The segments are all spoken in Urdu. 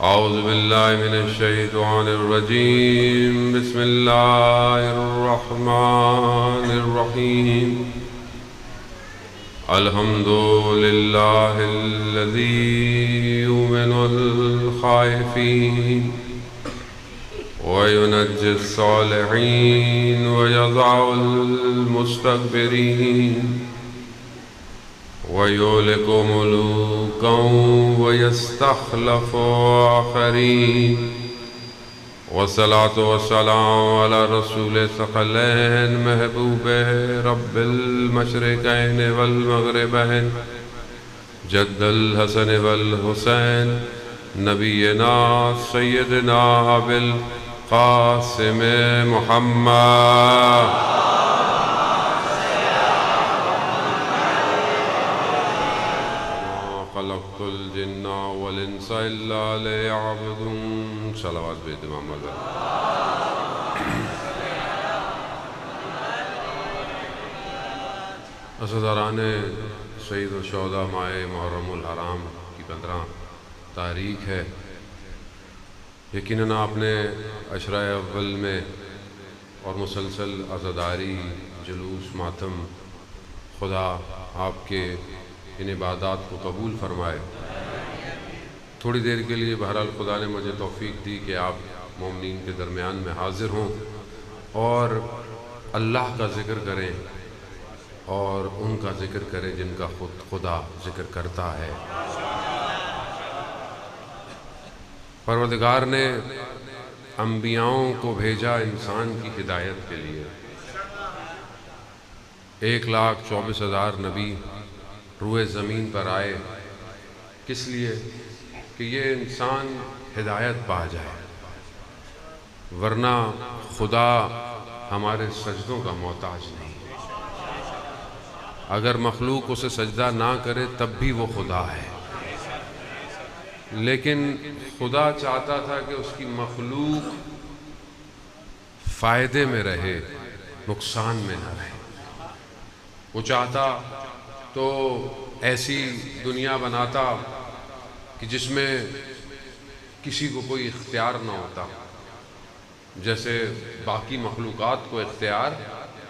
أعوذ بالله من الشيطان الرجيم. بسم الله الرحمن الرحيم. الحمد لله الذي يؤمن الخائفين وينجي الصالحين ويضع المستكبرين ويهلك ملوكا ويستخلف آخرين. والصلاة والسلام على رسول الثقلين محبوب رب المشرقين والمغربين جد الحسن والحسين نبينا سيدنا أبي القاسم محمد. خلقت الجن والانس الا ليعبدون. صلوات بید محمد. عزاداران سید الشہداء ماہ محرم الحرام کی 15 تاریخ ہے. یقیناً آپ نے عشرہ اول میں اور مسلسل عزاداری، جلوس، ماتم، خدا آپ کے ان عبادات کو قبول فرمائے. تھوڑی دیر کے لیے بہرحال خدا نے مجھے توفیق دی کہ آپ مومنین کے درمیان میں حاضر ہوں اور اللہ کا ذکر کریں اور ان کا ذکر کریں جن کا خود خدا ذکر کرتا ہے. پروردگار نے انبیاؤں کو بھیجا انسان کی ہدایت کے لیے. 1,24,000 نبی روئے زمین پر آئے. کس لیے؟ کہ یہ انسان ہدایت پا جائے، ورنہ خدا ہمارے سجدوں کا محتاج نہیں. اگر مخلوق اسے سجدہ نہ کرے تب بھی وہ خدا ہے، لیکن خدا چاہتا تھا کہ اس کی مخلوق فائدے میں رہے، نقصان میں نہ رہے. وہ چاہتا تو ایسی دنیا بناتا کہ جس میں کسی کو کوئی اختیار نہ ہوتا. جیسے باقی مخلوقات کو اختیار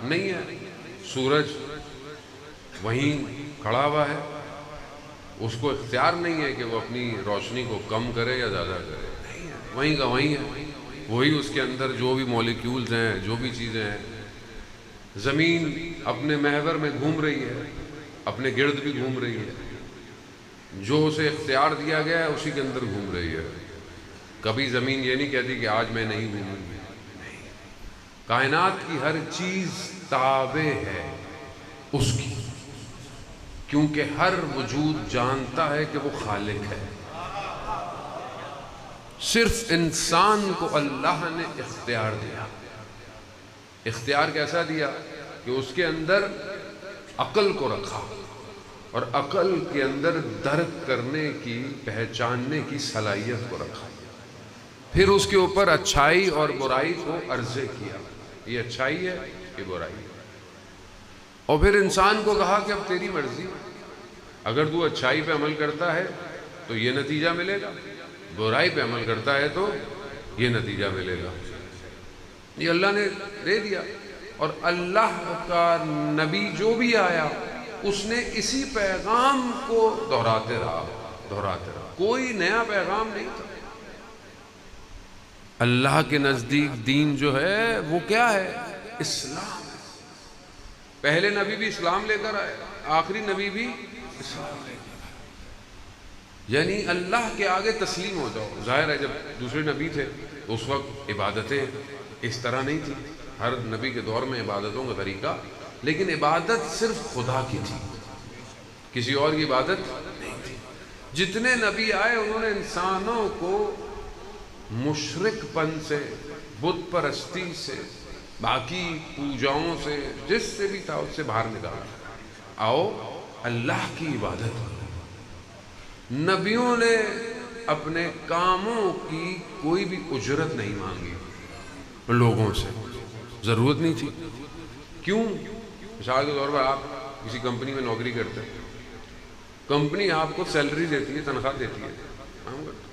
نہیں ہے. سورج وہیں کھڑا ہوا ہے، اس کو اختیار نہیں ہے کہ وہ اپنی روشنی کو کم کرے یا زیادہ کرے. وہیں کا وہیں ہے، وہی اس کے اندر جو بھی مالیکیولز ہیں، جو بھی چیزیں ہیں. زمین اپنے محور میں گھوم رہی ہے، اپنے گرد بھی گھوم رہی ہے. جو اسے اختیار دیا گیا ہے اسی کے اندر گھوم رہی ہے. کبھی زمین یہ نہیں کہتی کہ آج میں نہیں گھوموں گی. نہیں، کائنات کی ہر چیز تابع ہے اس کی، کیونکہ ہر وجود جانتا ہے کہ وہ خالق ہے. صرف انسان کو اللہ نے اختیار دیا. اختیار کیسا دیا؟ کہ اس کے اندر عقل کو رکھا اور عقل کے اندر درک کرنے کی، پہچاننے کی صلاحیت کو رکھا. پھر اس کے اوپر اچھائی اور برائی کو عرضے کیا، یہ اچھائی ہے، یہ برائی ہے. اور پھر انسان کو کہا کہ اب تیری مرضی، اگر تو اچھائی پہ عمل کرتا ہے تو یہ نتیجہ ملے گا، برائی پہ عمل کرتا ہے تو یہ نتیجہ ملے گا. یہ اللہ نے دے دیا. اور اللہ کا نبی جو بھی آیا اس نے اسی پیغام کو دہراتے رہا. کوئی نیا پیغام نہیں تھا. اللہ کے نزدیک دین جو ہے وہ کیا ہے؟ اسلام. پہلے نبی بھی اسلام لے کر آئے، آخری نبی بھی اسلام لے کر آئے. یعنی اللہ کے آگے تسلیم ہو جاؤ. ظاہر ہے جب دوسرے نبی تھے تو اس وقت عبادتیں اس طرح نہیں تھی. ہر نبی کے دور میں عبادتوں کا طریقہ، لیکن عبادت صرف خدا کی تھی، کسی اور کی عبادت نہیں تھی. جتنے نبی آئے انہوں نے انسانوں کو مشرک پن سے، بت پرستی سے، باقی پوجاؤں سے، جس سے بھی تھا اس سے باہر نکالا. آؤ اللہ کی عبادت کرو. نبیوں نے اپنے کاموں کی کوئی بھی اجرت نہیں مانگی لوگوں سے، ضرورت نہیں تھی. کیوں؟ مثال کے طور پر آپ کسی کمپنی میں نوکری کرتے ہیں، کمپنی آپ کو سیلری دیتی ہے، تنخواہ دیتی ہے، کام کرتے ہیں.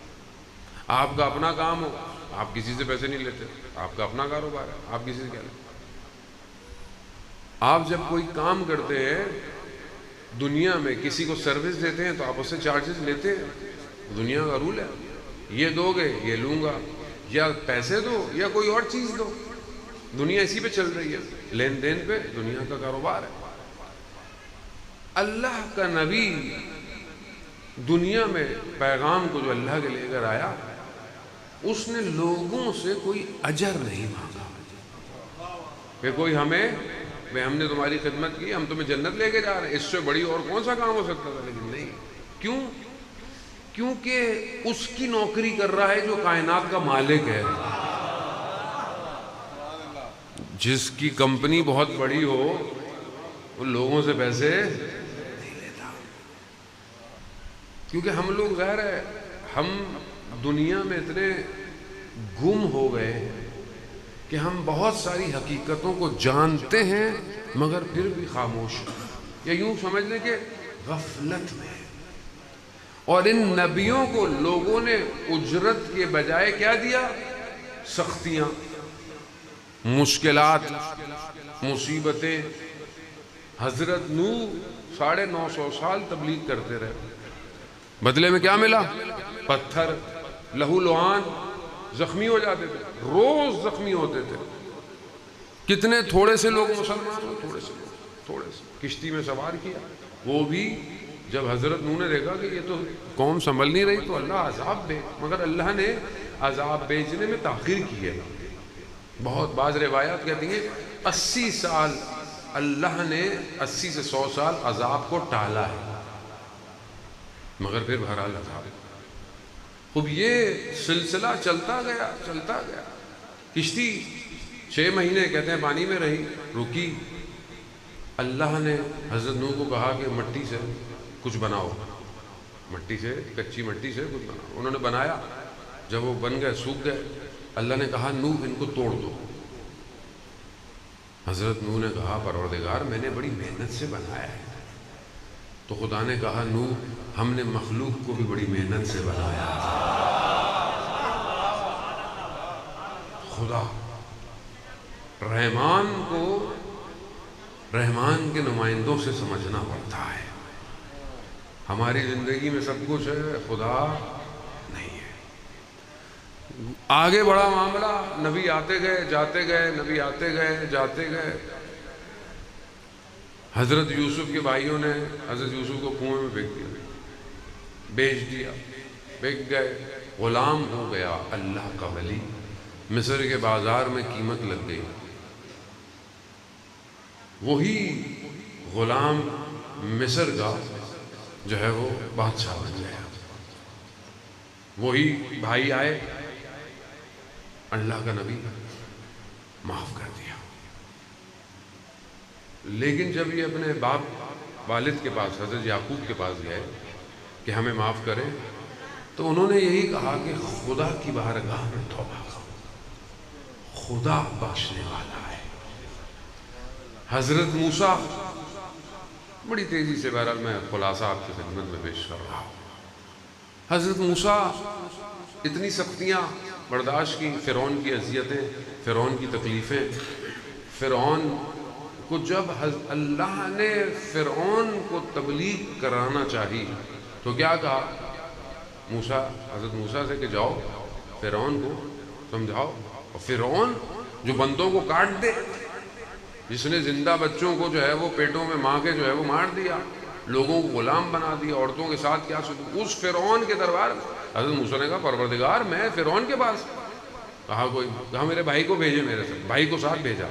آپ کا اپنا کام ہو، آپ کسی سے پیسے نہیں لیتے، آپ کا اپنا کاروبار ہے، آپ کسی سے کیا لیتے؟ آپ جب کوئی کام کرتے ہیں دنیا میں، کسی کو سروس دیتے ہیں تو آپ اس سے چارجز لیتے ہیں، دنیا کا رول ہے، یہ دو گے یہ لوں گا، یا پیسے دو یا کوئی اور چیز دو، دنیا اسی پہ چل رہی ہے، لین دین پہ دنیا کا کاروبار ہے۔ اللہ کا نبی دنیا میں پیغام کو جو اللہ کے لے کر آیا، اس نے لوگوں سے کوئی اجر نہیں مانگا کہ کوئی ہم نے تمہاری خدمت کی، ہم تمہیں جنت لے کے جا رہے ہیں، اس سے بڑی اور کون سا کام ہو سکتا تھا؟ لیکن نہیں، کیوں؟ کیونکہ اس کی نوکری کر رہا ہے جو کائنات کا مالک ہے۔ جس کی کمپنی بہت بڑی ہو وہ لوگوں سے پیسے نہیں لیتا، کیونکہ ہم لوگ ظاہر ہے ہم دنیا میں اتنے گم ہو گئے کہ ہم بہت ساری حقیقتوں کو جانتے ہیں مگر پھر بھی خاموش ہیں، یا یوں سمجھ لیں کہ غفلت میں۔ اور ان نبیوں کو لوگوں نے اجرت کے بجائے کیا دیا؟ سختیاں، مشکلات، مصیبتیں۔ حضرت نوح 950 سال تبلیغ کرتے رہے، بدلے میں کیا ملا؟ پتھر، لہو لعان، زخمی ہو جاتے تھے، روز زخمی ہوتے تھے۔ کتنے تھوڑے سے لوگ مسلمان ہو، تھوڑے سے کشتی میں سوار کیا، وہ بھی جب حضرت نوح نے دیکھا کہ یہ تو قوم سنبھل نہیں رہی تو اللہ عذاب دے، مگر اللہ نے عذاب بھیجنے میں تاخیر کی ہے۔ بہت بعض روایات کہتی ہیں 80 سال اللہ نے 80 سے 100 سال عذاب کو ٹالا ہے، مگر پھر بہرحال عذاب۔ خوب یہ سلسلہ چلتا گیا، کشتی 6 مہینے کہتے ہیں پانی میں رہی، رکی۔ اللہ نے حضرت نوح کو کہا کہ مٹی سے کچھ بناؤ، مٹی سے، کچی مٹی سے کچھ بناؤ۔ انہوں نے بنایا، جب وہ بن گئے، سوکھ گئے، اللہ نے کہا نوح ان کو توڑ دو۔ حضرت نوح نے کہا پروردگار میں نے بڑی محنت سے بنایا ہے۔ تو خدا نے کہا نوح ہم نے مخلوق کو بھی بڑی محنت سے بنایا۔ خدا رحمان کو رحمان کے نمائندوں سے سمجھنا پڑتا ہے۔ ہماری زندگی میں سب کچھ ہے، خدا نہیں ہے۔ آگے بڑا معاملہ، نبی آتے گئے جاتے گئے، نبی آتے گئے جاتے گئے۔ حضرت یوسف کے بھائیوں نے حضرت یوسف کو کنویں میں پھینک دیا، بیچ دیا، بک گئے، غلام ہو گیا اللہ کا ولی، مصر کے بازار میں قیمت لگ گئی۔ وہی غلام مصر کا جو ہے وہ بادشاہ بن گیا۔ وہی بھائی آئے، اللہ کا نبی معاف کر دیا۔ لیکن جب یہ اپنے باپ والد کے پاس حضرت یعقوب کے پاس گئے کہ ہمیں معاف کریں، تو انہوں نے یہی کہا کہ خدا کی بارگاہ میں توبہ کرو، خدا بخشنے والا ہے۔ حضرت موسیٰ، بڑی تیزی سے بہرحال میں خلاصہ آپ کی خدمت میں پیش کر رہا ہوں۔ حضرت موسیٰ اتنی سختیاں برداشت کی، فرعون کی اذیتیں، فرعون کی تکلیفیں۔ فرعون کو جب اللہ نے فرعون کو تبلیغ کرانا چاہی تو کیا کہا حضرت موسیٰ سے کہ جاؤ فرعون کو سمجھاؤ۔ اور فرعون جو بندوں کو کاٹ دے، جس نے زندہ بچوں کو جو ہے وہ پیٹوں میں ماں کے جو ہے وہ مار دیا، لوگوں کو غلام بنا دیا، عورتوں کے ساتھ کیا سلوک، اس فرعون کے دربار میں حضرت موسیٰ نے کہا پروردگار میں فرعون کے پاس، کہا میرے بھائی کو بھیجے، میرے ساتھ بھائی کو ساتھ بھیجا،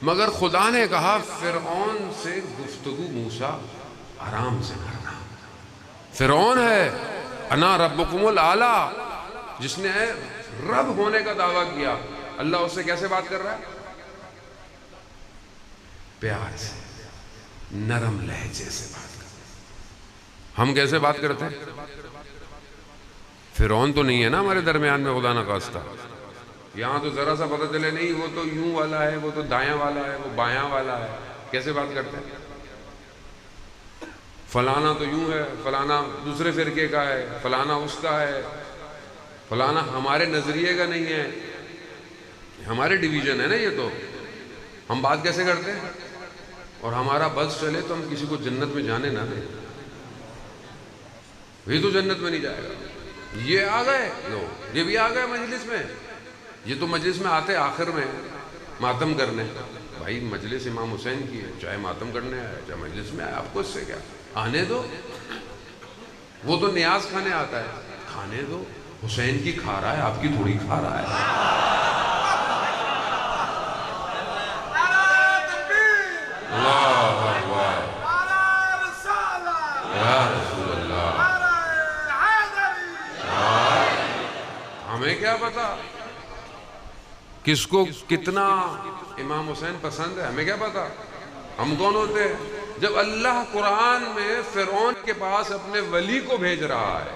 مگر خدا نے کہا فرعون سے گفتگو موسیٰ آرام سے کرنا۔ فرعون ہے انا ربکم الاعلی، جس نے رب ہونے کا دعویٰ کیا، اللہ اس سے کیسے بات کر رہا ہے؟ پیار سے، نرم لہجے سے بات کرتے ہیں۔ ہم کیسے بات کرتے ہیں؟ فرعون تو نہیں ہے نا ہمارے درمیان میں، خدا نہ خواستہ۔ یہاں تو ذرا سا پتہ چلے نہیں وہ تو یوں والا ہے، وہ تو دایاں والا ہے، وہ بایاں والا ہے، کیسے بات کرتے ہیں؟ فلانا تو یوں ہے، فلانا دوسرے فرقے کا ہے، فلانا اس کا ہے، فلانا ہمارے نظریے کا نہیں ہے، ہمارے ڈویژن ہے نا یہ، تو ہم بات کیسے کرتے ہیں؟ اور ہمارا بس چلے تو ہم کسی کو جنت میں جانے نہ دیں، یہ تو جنت میں نہیں جائے گا۔ یہ آ گئے لوگ، یہ بھی آ گئے مجلس میں، یہ تو مجلس میں آتے آخر میں ماتم کرنے۔ بھائی مجلس امام حسین کی ہے، چاہے ماتم کرنے آئے چاہے مجلس میں آئے، آپ کو اس سے کیا، آنے دو۔ وہ تو نیاز کھانے آتا ہے، کھانے دو، حسین کی کھا رہا ہے، آپ کی تھوڑی کھا رہا ہے۔ اللہ اکبر، یا رسول اللہ۔ ہمیں کیا پتا کس کو کتنا امام حسین پسند ہے، ہمیں کیا پتا؟ ہم کون ہوتے ہیں؟ جب اللہ قرآن میں فرعون کے پاس اپنے ولی کو بھیج رہا ہے،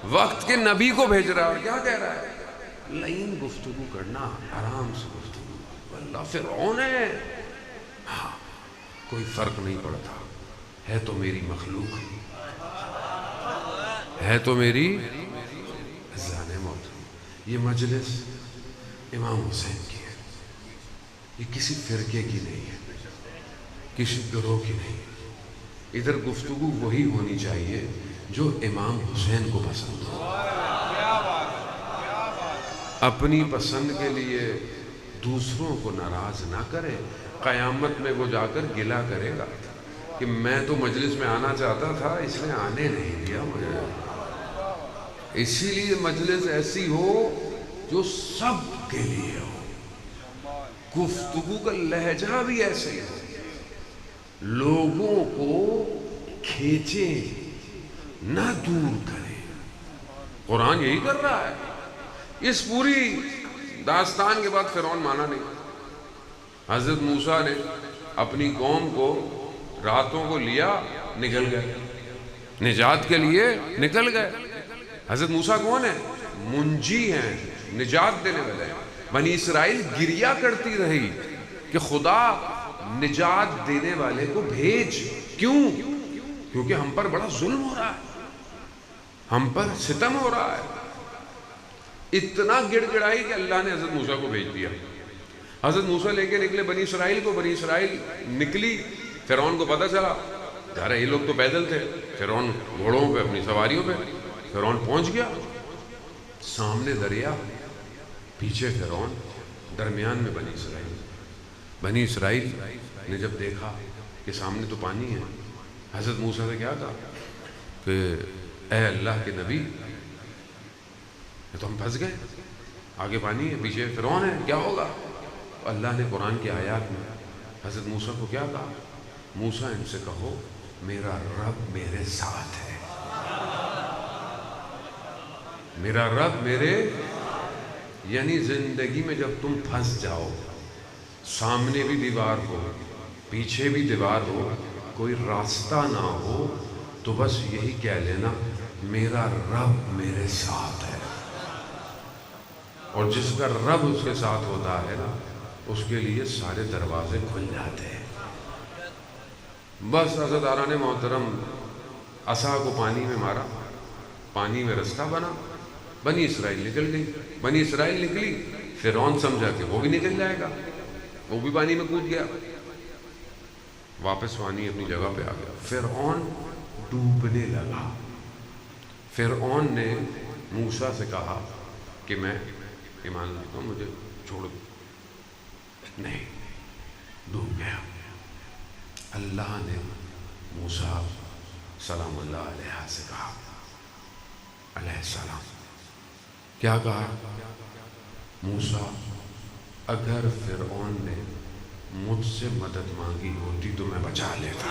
وقت کے نبی کو بھیج رہا ہے، کیا کہہ رہا ہے؟ لین گفتگو کرنا، آرام سے گفتگو۔ اللہ فرعون ہے، ہاں کوئی فرق نہیں پڑتا، ہے تو میری مخلوق، ہے تو میری عزیزان محترم۔ یہ مجلس امام حسین کی ہے، یہ کسی فرقے کی نہیں ہے، کسی گروہ کی نہیں ہے۔ ادھر گفتگو وہی ہونی چاہیے جو امام حسین کو پسند ہو۔ اپنی پسند کے لیے دوسروں کو ناراض نہ کرے، قیامت میں وہ جا کر گلہ کرے گا کہ میں تو مجلس میں آنا چاہتا تھا، اس نے آنے نہیں دیا مجھے۔ اسی لیے مجلس ایسی ہو جو سب کے لیے ہو، گفتگو کا لہجہ بھی ایسے ہو، لوگوں کو کھینچے نہ دور کرے۔ قرآن یہی کر رہا ہے۔ اس پوری داستان کے بعد فرعون مانا نہیں۔ حضرت موسیٰ نے اپنی قوم کو راتوں کو لیا، نکل گئے، نجات کے لیے نکل گئے۔ حضرت موسیٰ کون ہے؟ منجی ہیں، نجات دینے والے ہیں۔ بنی اسرائیل گریہ کرتی رہی کہ خدا نجات دینے والے کو بھیج۔ کیوں؟ کیونکہ ہم پر بڑا ظلم ہو رہا ہے، ہم پر ستم ہو رہا ہے۔ اتنا گڑ گڑائی کہ اللہ نے حضرت موسیٰ کو بھیج دیا۔ حضرت موسیٰ لے کے نکلے بنی اسرائیل کو، بنی اسرائیل نکلی، فرعون کو پتہ چلا، ظاہر یہ لوگ تو پیدل تھے، فرعون گھوڑوں پہ اپنی سواریوں پہ۔ فرعون پہنچ گیا، سامنے دریا، پیچھے فرعون، درمیان میں بنی اسرائیل۔ بنی اسرائیل نے جب دیکھا کہ سامنے تو پانی ہے، حضرت موسیٰ سے کیا کہا کہ اے اللہ کے نبی، تو ہم پھنس گئے، آگے پانی ہے، پیچھے فرعون ہے، کیا ہوگا؟ اللہ نے قرآن کی آیات میں حضرت موسیٰ کو کیا کہا؟ موسیٰ ان سے کہو میرا رب میرے ساتھ ہے، میرا رب میرے، یعنی زندگی میں جب تم پھنس جاؤ، سامنے بھی دیوار ہو پیچھے بھی دیوار ہو، کوئی راستہ نہ ہو، تو بس یہی کہہ لینا میرا رب میرے ساتھ ہے۔ اور جس کا رب اس کے ساتھ ہوتا ہے نا، اس کے لیے سارے دروازے کھل جاتے ہیں۔ بس حضرت آران محترم عصا کو پانی میں مارا، پانی میں رستہ بنا، بنی اسرائیل نکل گئی۔ بنی اسرائیل نکلی، فرعون سمجھا کہ وہ بھی نکل جائے گا، وہ بھی پانی میں کود گیا، واپس پانی اپنی جگہ پہ آ گیا۔ فرعون ڈوبنے لگا۔ فرعون نے موسیٰ سے کہا کہ میں ایمان لاتا ہوں، مجھے چھوڑ دو، نہیں، ڈوب گیا۔ اللہ نے موسیٰ سلام اللہ علیہ سے کہا، علیہ السلام، کیا کہا؟ موسیٰ اگر فرعون نے مجھ سے مدد مانگی ہوتی تو میں بچا لیتا۔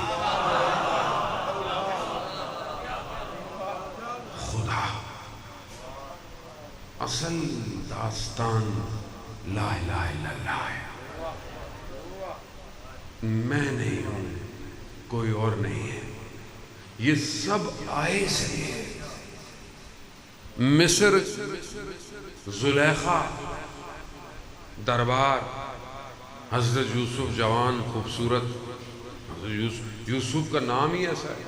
خدا، اصل داستان لا الہ الا اللہ ہے۔ میں نہیں ہوں، کوئی اور نہیں ہے، یہ سب آئے سے ہے۔ مصر، زلیخا، دربار، حضرت یوسف جوان خوبصورت، یوسف کا نام ہی ایسا ہے۔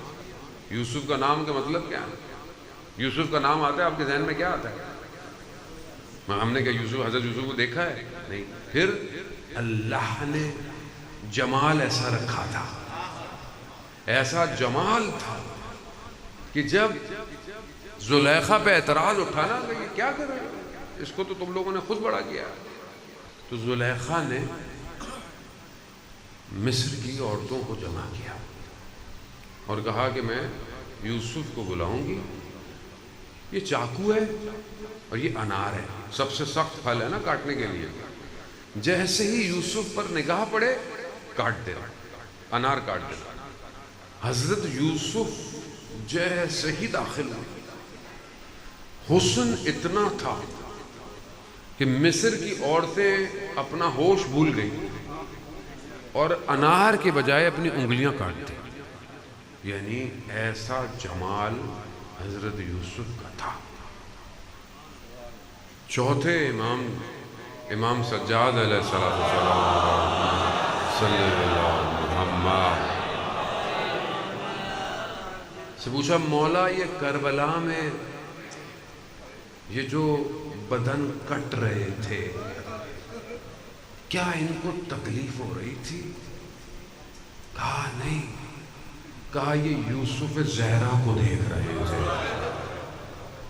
یوسف کا نام کا مطلب کیا ہے؟ یوسف کا نام آتا ہے آپ کے ذہن میں کیا آتا ہے؟ ہم نے کہا حضرت یوسف کو دیکھا ہے؟ نہیں. پھر اللہ نے جمال ایسا رکھا تھا، ایسا جمال تھا کہ جب زلیخا پہ اعتراض اٹھانا کہ یہ کیا کر رہے ہو، اس کو تو تم لوگوں نے خود بڑا کیا، تو زلیخا نے مصر کی عورتوں کو جمع کیا اور کہا کہ میں یوسف کو بلاؤں گی، یہ چاقو ہے اور یہ انار ہے، سب سے سخت پھل ہے نا کاٹنے کے لیے. جیسے ہی یوسف پر نگاہ پڑے کاٹ دے، انار کاٹ دے. حضرت یوسف جیسے ہی داخل ہوئے، حسن اتنا تھا کہ مصر کی عورتیں اپنا ہوش بھول گئی اور انار کے بجائے اپنی انگلیاں کاٹ دی. یعنی ایسا جمال حضرت یوسف کا تھا. چوتھے امام سجاد علیہ السلام صلی اللہ محمد سے پوچھا، مولا یہ کربلا میں یہ جو بدن کٹ رہے تھے کیا ان کو تکلیف ہو رہی تھی؟ کہا نہیں. کہا یہ یوسف زہرا کو دیکھ رہے تھے.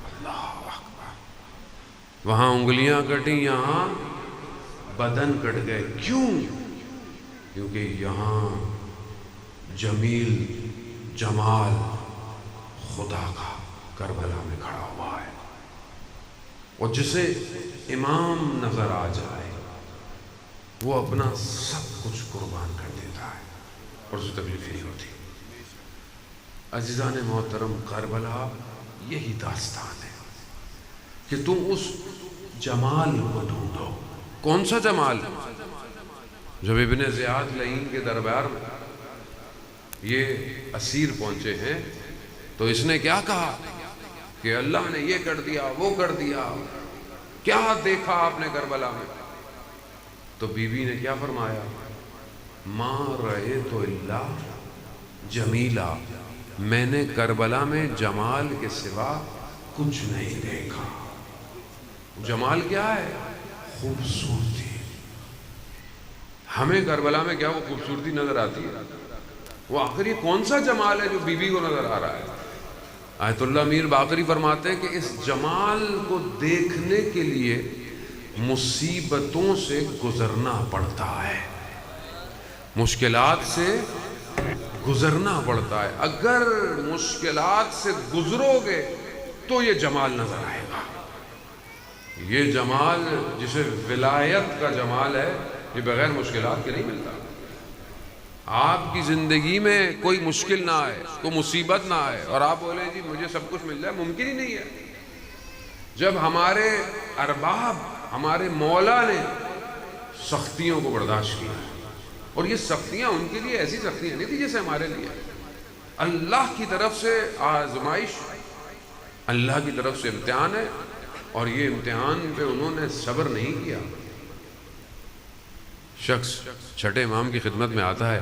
اللہ اکبر. وہاں انگلیاں کٹی، یہاں بدن کٹ گئے. کیوں؟ کیونکہ یہاں جمیل جمال خدا کا کربلا میں کھڑا ہوا ہے، اور جسے امام نظر آ جائے وہ اپنا سب کچھ قربان کر دیتا ہے اور اسے تکلیف نہیں ہوتی. عزیزان محترم، کربلا یہی داستان ہے کہ تم اس جمال کو ڈھونڈو. کون سا جمال؟ جب ابن زیاد لعین کے دربار میں یہ اسیر پہنچے ہیں تو اس نے کیا کہا کہ اللہ نے یہ کر دیا وہ کر دیا، کیا دیکھا آپ نے کربلا میں؟ تو بی بی نے کیا فرمایا؟ ما رأیت الا جمیلا، میں نے کربلا میں جمال کے سوا کچھ نہیں دیکھا. جمال کیا ہے؟ خوبصورتی. ہمیں کربلا میں کیا وہ خوبصورتی نظر آتی ہے؟ وہ آخر یہ کون سا جمال ہے جو بی بی کو نظر آ رہا ہے؟ آیت اللہ میر باقری فرماتے ہیں کہ اس جمال کو دیکھنے کے لیے مصیبتوں سے گزرنا پڑتا ہے، مشکلات سے گزرنا پڑتا ہے. اگر مشکلات سے گزرو گے تو یہ جمال نظر آئے گا. یہ جمال جسے ولایت کا جمال ہے یہ بغیر مشکلات کے نہیں ملتا. آپ کی زندگی میں کوئی مشکل نہ آئے، کوئی مصیبت نہ آئے اور آپ بولیں جی مجھے سب کچھ مل جائے، ممکن ہی نہیں ہے. جب ہمارے ارباب، ہمارے مولا نے سختیوں کو برداشت کیا، اور یہ سختیاں ان کے لیے ایسی سختیاں نہیں تھی جیسے ہمارے لیے، اللہ کی طرف سے آزمائش، اللہ کی طرف سے امتحان ہے، اور یہ امتحان پہ انہوں نے صبر نہیں کیا. شخص چھٹے امام کی خدمت میں آتا ہے،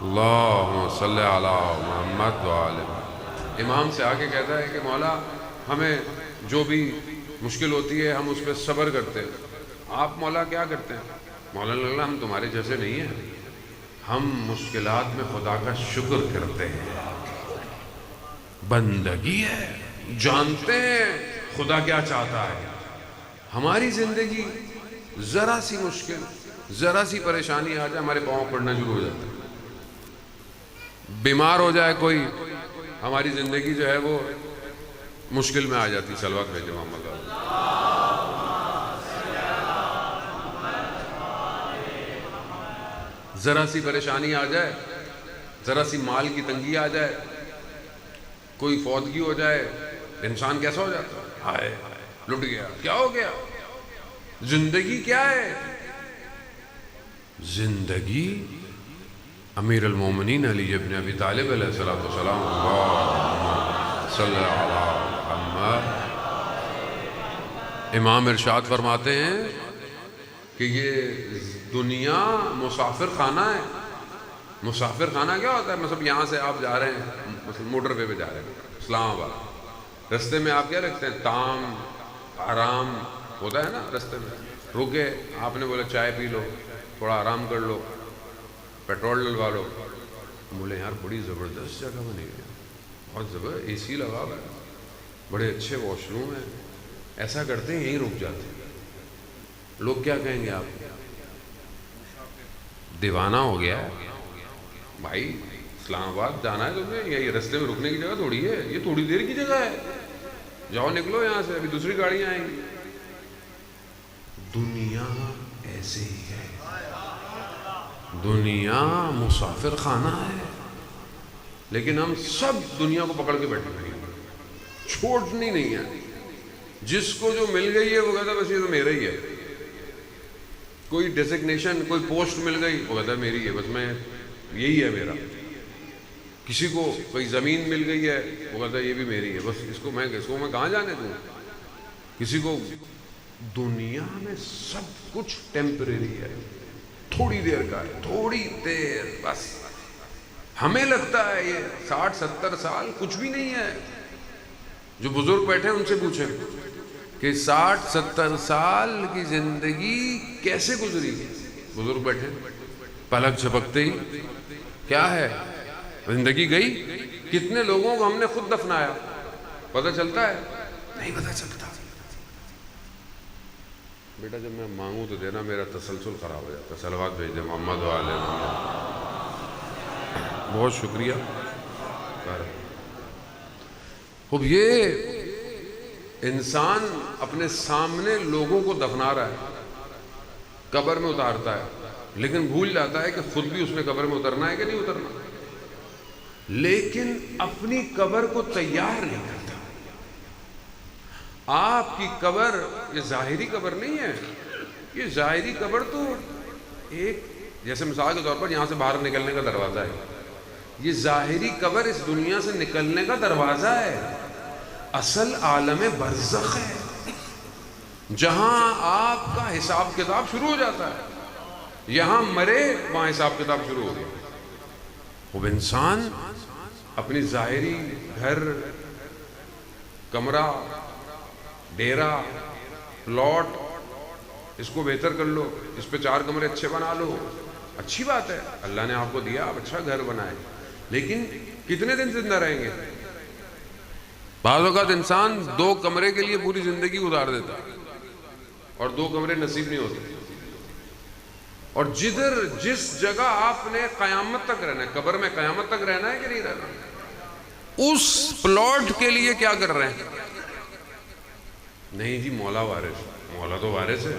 اللہم صلی علی محمد وآلہ، امام سے آ کے کہتا ہے کہ مولا ہمیں جو بھی مشکل ہوتی ہے ہم اس پہ صبر کرتے ہیں. آپ مولا کیا کرتے ہیں؟ مولا اللہ ہم تمہارے جیسے نہیں ہیں، ہم مشکلات میں خدا کا شکر کرتے ہیں. بندگی ہے، جانتے ہیں خدا کیا چاہتا ہے. ہماری زندگی ذرا سی مشکل، ذرا سی پریشانی آ جائے ہمارے پاؤں پڑنا شروع ہو جاتا ہے. بیمار ہو جائے کوئی، ہماری زندگی جو ہے وہ مشکل میں آ جاتی. سلوات بھیجے محمد. ذرا سی پریشانی آ جائے، ذرا سی مال کی تنگی آ جائے، کوئی فوتگی ہو جائے، انسان کیسا ہو جاتا ہے؟ ہائے لٹ گیا، کیا ہو گیا؟ زندگی کیا ہے؟ زندگی امیر المومنین علی ابن ابی طالب علیہ السلام صلی اللہ علیہ وسلم. امام ارشاد فرماتے ہیں کہ یہ دنیا مسافر خانہ ہے. مسافر خانہ کیا ہوتا ہے؟ مطلب یہاں سے آپ جا رہے ہیں، مثلا موٹر وے پہ جا رہے ہیں اسلام آباد، رستے میں آپ کیا رکھتے ہیں؟ تام، آرام، ہوتا ہے نا رستے میں رکے, آپ نے بولا چائے پی لو, تھوڑا آرام کر لو, پیٹرول ڈلوا لو. بولے یار بڑی زبردست جگہ بنی ہوئی ہے, بہت زبردست, اے سی لگا ہوا ہے, بڑے اچھے واش روم ہیں, ایسا کرتے ہیں یہیں رک جاتے ہیں. لوگ کیا کہیں گے, آپ دیوانہ ہو گیا ہے بھائی, اسلام آباد جانا ہے تمہیں, یہ رستے میں رکنے کی جگہ تھوڑی ہے, یہ تھوڑی دیر کی جگہ ہے, جاؤ نکلو یہاں سے, ابھی دوسری گاڑیاں آئیں گی. دنیا ایسے ہی ہے, دنیا مسافر خانہ ہے, لیکن ہم سب دنیا کو پکڑ کے بیٹھے ہیں, چھوڑنی نہیں ہے. جس کو جو مل گئی ہے وہ کہتا ہے بس یہ تو میرا ہی ہے. کوئی ڈیزگنیشن, کوئی پوسٹ مل گئی, وہ کہتا ہے میری ہے, بس میں یہی ہے میرا. کسی کو کوئی زمین مل گئی ہے, وہ کہتا ہے یہ بھی میری ہے, بس اس کو میں کہاں جانے دوں. کسی کو, دنیا میں سب کچھ ٹیمپریری ہے, تھوڑی دیر کا ہے, تھوڑی دیر بس. ہمیں لگتا ہے یہ 60-70 سال کچھ بھی نہیں ہے. جو بزرگ بیٹھے ہیں ان سے پوچھیں کہ 60-70 سال کی زندگی کیسے گزری. بزرگ بیٹھے, پلک جھپکتے ہی کیا ہے, زندگی گئی. کتنے لوگوں کو ہم نے خود دفنایا, پتہ چلتا ہے؟ نہیں پتہ چلتا. بیٹا جب میں مانگوں تو دینا, میرا تسلسل خراب ہو جاتا ہے. صلوات بھیج دیں محمد و آل محمد. بہت شکریہ. اب یہ انسان اپنے سامنے لوگوں کو دفنا رہا ہے, قبر میں اتارتا ہے, لیکن بھول جاتا ہے کہ خود بھی اس نے قبر میں اترنا ہے کہ نہیں اترنا. لیکن اپنی قبر کو تیار نہیں کرتا. آپ کی قبر یہ ظاہری قبر نہیں ہے. یہ ظاہری قبر تو ایک, جیسے مثال کے طور پر یہاں سے باہر نکلنے کا دروازہ ہے, یہ ظاہری قبر اس دنیا سے نکلنے کا دروازہ ہے. اصل عالم برزخ ہے, جہاں آپ کا حساب کتاب شروع ہو جاتا ہے. یہاں مرے وہاں حساب کتاب شروع ہو گیا. وہ انسان اپنی ظاہری گھر, کمرہ, ڈیرا, پلاٹ, اس کو بہتر کر لو, اس پہ 4 کمرے اچھے بنا لو, اچھی بات ہے, اللہ نے آپ کو دیا, آپ اچھا گھر بنائے. لیکن کتنے دن زندہ رہیں گے؟ بعض اوقات انسان 2 کمرے کے لیے پوری زندگی گزار دیتا, اور 2 کمرے نصیب نہیں ہوتے. اور جس جگہ آپ نے قیامت تک رہنا ہے, قبر میں قیامت تک رہنا ہے کہ نہیں رہنا, اس پلاٹ کے لیے کیا کر رہے ہیں؟ نہیں جی مولا وارث, مولا تو وارث ہے,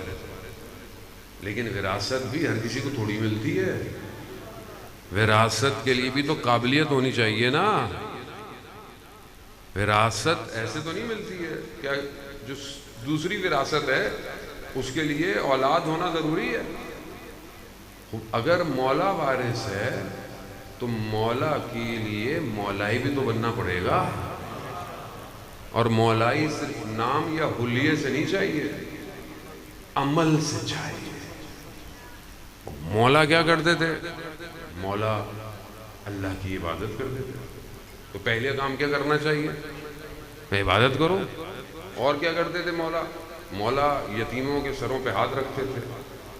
لیکن وراثت بھی ہر کسی کو تھوڑی ملتی ہے. وراثت کے لیے بھی تو قابلیت ہونی چاہیے نا. وراثت ایسے تو نہیں ملتی ہے. کیا جو دوسری وراثت ہے اس کے لیے اولاد ہونا ضروری ہے؟ اگر مولا وارث ہے تو مولا کے لیے مولائی بھی تو بننا پڑے گا. اور مولائی صرف نام یا حلیے سے نہیں چاہیے, عمل سے چاہیے. مولا کیا کرتے تھے؟ مولا اللہ کی عبادت کرتے تھے. تو پہلے کام کیا کرنا چاہیے؟ میں عبادت کرو. اور کیا کرتے تھے مولا؟ مولا یتیموں کے سروں پہ ہاتھ رکھتے تھے,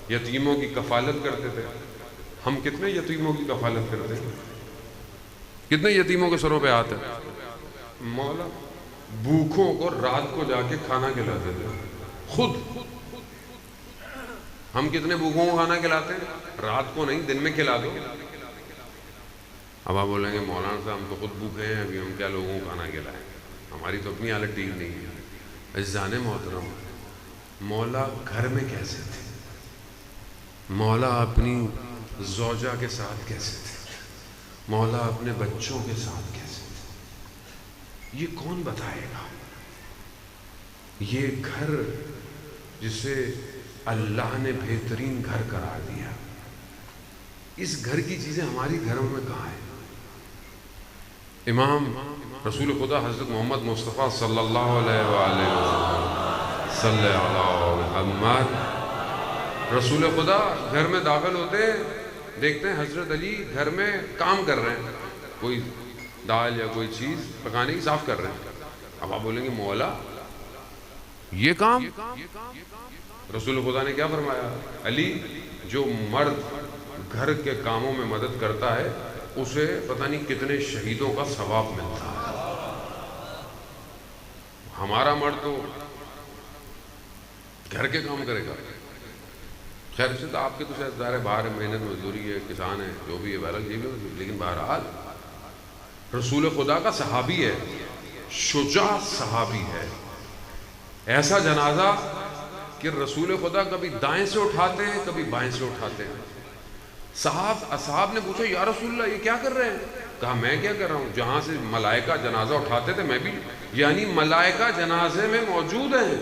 یتیموں کی کفالت کرتے تھے. ہم کتنے یتیموں کی کفالت کرتے ہیں؟ کتنے یتیموں کے سروں پہ ہاتھ ہے؟ مولا بھوکھوں کو رات کو جا کے کھانا کھلاتے تھے خود. ہم کتنے بھوکھوں کو کھانا کھلاتے ہیں؟ رات کو نہیں, دن میں کھلا دو. اب آپ بولیں گے مولانا صاحب ہم تو خود بھوکے ہیں, ابھی ہم کیا لوگوں کو کھانا کھلائیں, ہماری تو اپنی حالت ٹھیک نہیں ہے. عزیزان محترم, مولا گھر میں کیسے تھے؟ مولا اپنی زوجہ کے ساتھ کیسے تھے؟ مولا اپنے بچوں کے ساتھ کیسے تھے؟ یہ کون بتائے گا؟ یہ گھر جسے اللہ نے بہترین گھر قرار دیا, اس گھر کی چیزیں ہماری گھروں میں کہاں ہیں؟ امام رسول خدا حضرت محمد مصطفیٰ صلی اللہ علیہ وآلہ وسلم صلی اللہ علیہ محمد, رسول خدا گھر میں داخل ہوتے ہیں, دیکھتے ہیں حضرت علی گھر میں کام کر رہے ہیں, کوئی دال یا کوئی چیز پکانے کی صاف کر رہے ہیں. اب آپ بولیں گے مولا یہ کام رسول خدا نے کیا فرمایا؟ علی، جو مرد گھر کے کاموں میں مدد کرتا ہے اسے پتہ نہیں کتنے شہیدوں کا ثواب ملتا ہے۔ ہمارا مرد تو گھر کے کام کرے گا، خیر سے تو آپ کے تو شاید ظاہر باہر محنت مزدوری ہے، کسان ہے، جو بھی ہے بہرحال یہ بھی، لیکن بہرحال رسول خدا کا صحابی ہے، شجاع صحابی ہے، ایسا جنازہ کہ رسول خدا کبھی دائیں سے اٹھاتے ہیں کبھی بائیں سے اٹھاتے ہیں۔ اصحاب نے پوچھا یا رسول اللہ یہ کیا کر رہے ہیں؟ کہا میں کیا کر رہا ہوں، جہاں سے ملائکہ جنازہ اٹھاتے تھے میں بھی، یعنی ملائکہ جنازے میں موجود ہیں،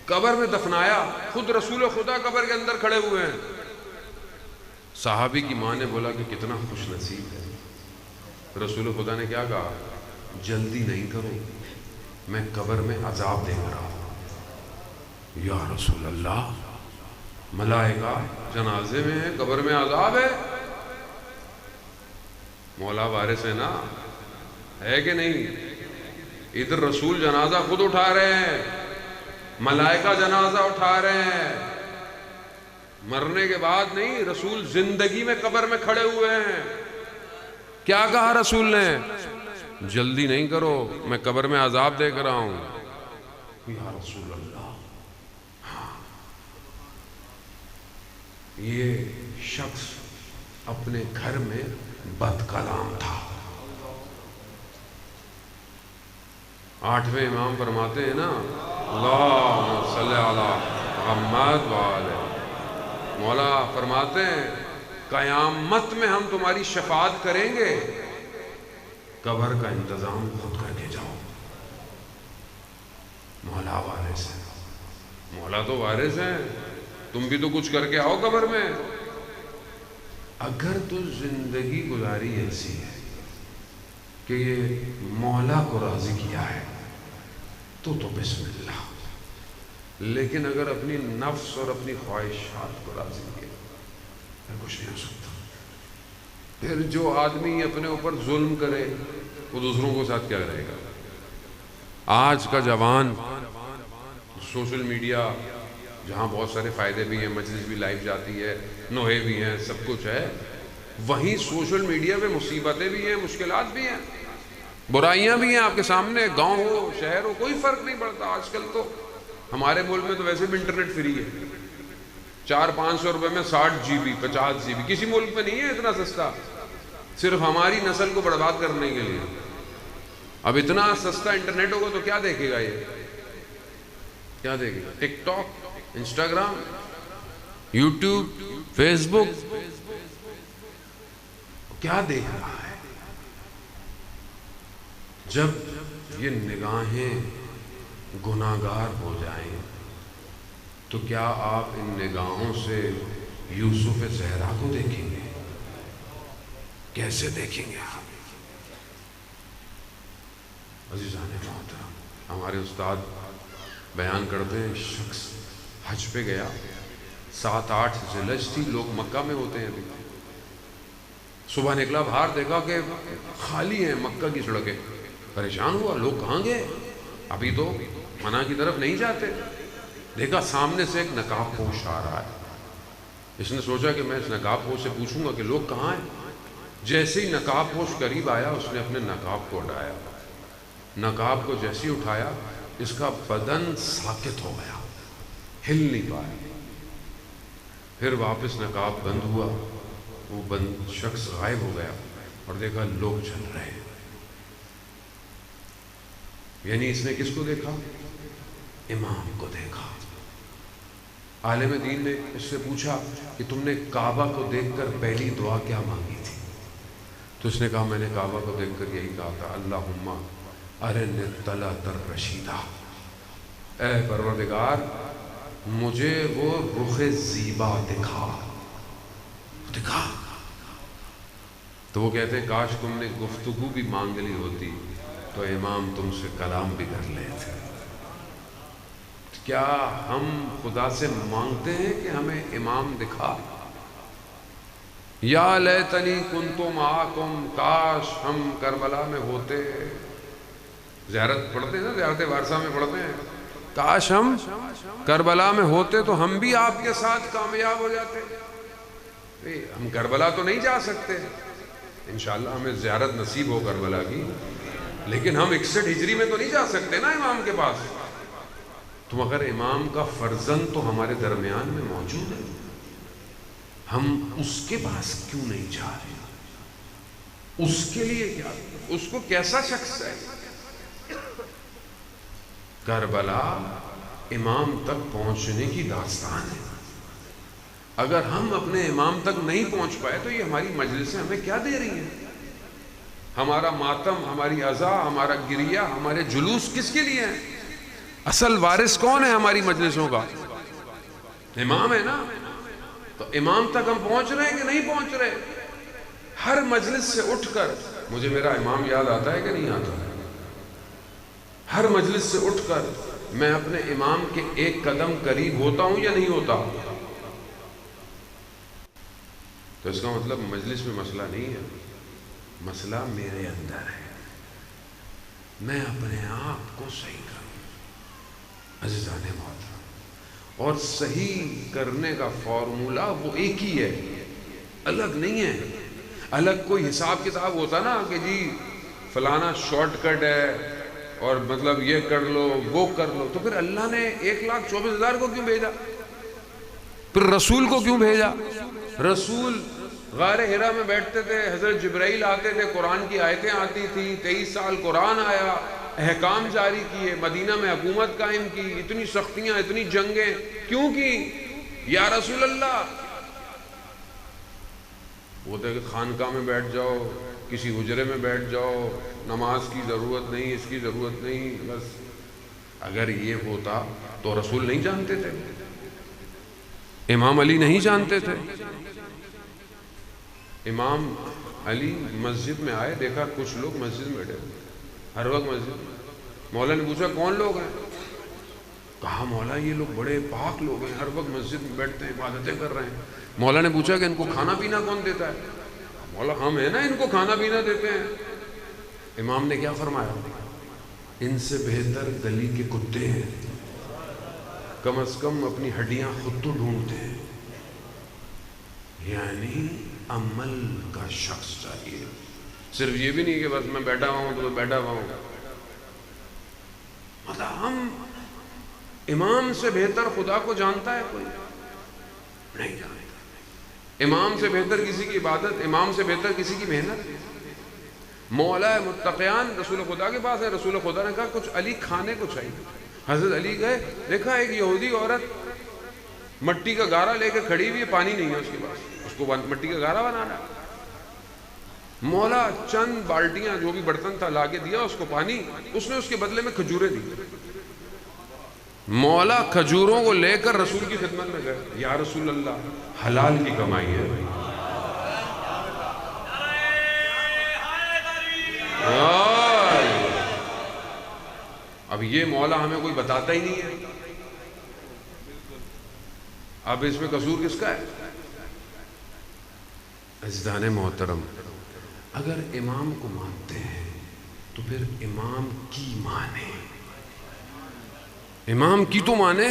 قبر میں دفنایا، خود رسول خدا قبر کے اندر کھڑے ہوئے ہیں۔ صحابی کی ماں نے بولا کہ کتنا خوش نصیب ہے۔ رسول خدا نے کیا کہا؟ جلدی نہیں کرو، میں قبر میں عذاب دے رہا ہوں۔ یا رسول اللہ، ملائکہ جنازے میں ہے، قبر میں عذاب ہے؟ مولا وارث ہے نا، ہے کہ نہیں؟ ادھر رسول جنازہ خود اٹھا رہے ہیں، ملائکہ جنازہ اٹھا رہے ہیں، مرنے کے بعد نہیں، رسول زندگی میں قبر میں کھڑے ہوئے ہیں۔ کیا کہا رسول نے؟ جلدی نہیں کرو، میں قبر میں عذاب دے کر رہا ہوں۔ یا رسول اللہ، یہ شخص اپنے گھر میں بد کلام تھا۔ 8ویں امام فرماتے ہیں نا، اللہم صلی علی محمد وآلہ، مولا فرماتے ہیں قیامت میں ہم تمہاری شفاعت کریں گے، قبر کا انتظام خود کر کے جاؤ۔ مولا وارث ہے، مولا تو وارث ہیں، تم بھی تو کچھ کر کے آؤ قبر میں۔ اگر تو زندگی گزاری ایسی ہے کہ یہ مولا کو راضی کیا ہے تو بسم اللہ، لیکن اگر اپنی نفس اور اپنی خواہشات کو راضی کیا پھر کچھ نہیں ہو سکتا۔ پھر جو آدمی اپنے اوپر ظلم کرے وہ دوسروں کے ساتھ کیا کرے گا؟ آج کا جوان سوشل میڈیا، جہاں بہت سارے فائدے بھی ہیں، مجلس بھی لائیو جاتی ہے، نوحے بھی ہیں، سب کچھ ہے، وہیں سوشل میڈیا پہ مصیبتیں بھی ہیں، مشکلات بھی ہیں، برائیاں بھی ہیں آپ کے سامنے، گاؤں ہو شہر ہو کوئی فرق نہیں پڑتا۔ آج کل تو ہمارے ملک میں تو ویسے بھی انٹرنیٹ فری ہے، 400-500 روپے میں 60 GB 50 GB، کسی ملک میں نہیں ہے اتنا سستا، صرف ہماری نسل کو برباد کرنے کے لیے۔ اب اتنا سستا انٹرنیٹ ہوگا تو کیا دیکھے گا؟ یہ کیا دیکھے گا؟ ٹک ٹاک، انسٹاگرام، یوٹیوب، فیس بک، کیا دیکھ رہا ہے؟ جب یہ نگاہیں گناہگار ہو جائیں تو کیا آپ ان نگاہوں سے یوسف زہرا کو دیکھیں گے؟ کیسے دیکھیں گے آپ؟ عزیزان محترم، ہمارے استاد بیان کرتے ہیں، شخص حج پہ گیا، 7-8 ذیلحج تھی، لوگ مکہ میں ہوتے ہیں، ابھی صبح نکلا باہر، دیکھا کہ خالی ہیں مکہ کی سڑکیں، پریشان ہوا، لوگ کہاں گئے؟ ابھی تو منع کی طرف نہیں جاتے۔ دیکھا سامنے سے ایک نقاب پوش آ رہا ہے، اس نے سوچا کہ میں اس نقاب پوش سے پوچھوں گا کہ لوگ کہاں ہیں۔ جیسے ہی نقاب پوش قریب آیا، اس نے اپنے نقاب کو اٹھایا، نقاب کو جیسے ہی اٹھایا اس کا بدن ساکت ہو گیا، ہل نہیں پایا۔ پھر واپس نقاب بند ہوا، وہ بند شخص غائب ہو گیا، اور دیکھا لوگ چل رہے ہیں۔ یعنی اس نے کس کو دیکھا؟ امام کو دیکھا۔ عالم دین نے اس سے پوچھا کہ تم نے کعبہ کو دیکھ کر پہلی دعا کیا مانگی تھی؟ تو اس نے کہا میں نے کعبہ کو دیکھ کر یہی کہا تھا، اللہم ارنی الطلعۃ الرشیدہ، اے پروردگار مجھے وہ رخ زیبا دکھا۔ تو وہ کہتے ہیں کاش تم نے گفتگو بھی مانگ لی ہوتی تو امام تم سے کلام بھی کر لیتے۔ کیا ہم خدا سے مانگتے ہیں کہ ہمیں امام دکھا؟ یا لیتنی کنت معکم، کاش ہم کربلا میں ہوتے۔ زیارت پڑھتے ہیں نا، زیارت وارثہ میں پڑھتے ہیں، کاش ہم کربلا میں ہوتے تو ہم بھی آپ کے ساتھ کامیاب ہو جاتے. ہم کربلا تو نہیں جا سکتے، انشاءاللہ ہمیں زیارت نصیب ہو کربلا کی، لیکن ہم 61 ہجری میں تو نہیں جا سکتے نا امام کے پاس. تو مگر امام کا فرزند تو ہمارے درمیان میں موجود ہے، ہم اس کے پاس کیوں نہیں جا رہے؟ اس کے لیے کیا، اس کو کیسا شخص ہے؟ کربلا امام تک پہنچنے کی داستان ہے. اگر ہم اپنے امام تک نہیں پہنچ پائے تو یہ ہماری مجلسیں ہمیں کیا دے رہی ہیں؟ ہمارا ماتم، ہماری عزا، ہمارا گریہ، ہمارے جلوس کس کے لیے ہیں؟ اصل وارث کون ہے ہماری مجلسوں کا؟ امام ہے نا. تو امام تک ہم پہنچ رہے ہیں کہ نہیں پہنچ رہے؟ ہر مجلس سے اٹھ کر مجھے میرا امام یاد آتا ہے کہ نہیں آتا؟ ہر مجلس سے اٹھ کر میں اپنے امام کے ایک قدم قریب ہوتا ہوں یا نہیں ہوتا؟ تو اس کا مطلب مجلس میں مسئلہ نہیں ہے، مسئلہ میرے اندر ہے. میں اپنے آپ کو صحیح کروں عزیزان محترم، اور صحیح کرنے کا فارمولہ وہ ایک ہی ہے، الگ نہیں ہے. الگ کوئی حساب کتاب ہوتا نا کہ جی فلانا شارٹ کٹ ہے اور مطلب یہ کر لو وہ کر لو، تو پھر اللہ نے 1,24,000 کو کیوں بھیجا؟ پھر رسول کو کیوں بھیجا؟ رسول غار حرا میں بیٹھتے تھے، حضرت جبرائیل آتے تھے، قرآن کی آیتیں آتی تھی، 23 سال قرآن آیا، احکام جاری کیے، مدینہ میں حکومت قائم کی، اتنی سختیاں، اتنی جنگیں کیوں کی یا رسول اللہ؟ وہ تھے کہ خانقاہ میں بیٹھ جاؤ، کسی حجرے میں بیٹھ جاؤ، نماز کی ضرورت نہیں، اس کی ضرورت نہیں. بس اگر یہ ہوتا تو رسول نہیں جانتے تھے، امام علی نہیں جانتے تھے. امام علی مسجد میں آئے، دیکھا کچھ لوگ مسجد میں بیٹھے، ہر وقت مسجد میں. مولا نے پوچھا کون لوگ ہیں؟ کہا مولا یہ لوگ بڑے پاک لوگ ہیں، ہر وقت مسجد میں بیٹھتے ہیں، عبادتیں کر رہے ہیں. مولا نے پوچھا کہ ان کو کھانا پینا کون دیتا ہے؟ مولا ہم ہیں نا، ان کو کھانا پینا دیتے ہیں. امام نے کیا فرمایا؟ ان سے بہتر گلی کے کتے ہیں، کم از کم اپنی ہڈیاں خود تو ڈھونڈتے ہیں. یعنی عمل کا شخص چاہیے، صرف یہ بھی نہیں کہ بس میں بیٹھا ہوا ہوں تو بیٹھا ہوا ہوں. مطلب ہم امام سے بہتر خدا کو جانتا ہے کوئی؟ نہیں جانتا. امام سے بہتر کسی کی عبادت، امام سے بہتر کسی کی محنت. مولا متقیان رسول خدا کے پاس ہے، رسول خدا نے کہا کچھ علی کھانے کو چاہیے. حضرت علی گئے، دیکھا ایک یہودی عورت مٹی کا گارا لے کے کھڑی ہوئی ہے، پانی نہیں ہے اس کے پاس، اس کو مٹی کا گارا بنانا ہے. مولا چند بالٹیاں جو بھی برتن تھا لا کے دیا اس کو پانی، اس نے اس کے بدلے میں کھجوریں دی. مولا کھجوروں کو لے کر رسول کی خدمت میں گئے، یا رسول اللہ حلال کی کمائی ہے. اب یہ مولا ہمیں کوئی بتاتا ہی نہیں ہے، اب اس میں قصور کس کا ہے؟ عزیزان محترم، اگر امام کو مانتے ہیں تو پھر امام کی مانے، امام کی تو مانے.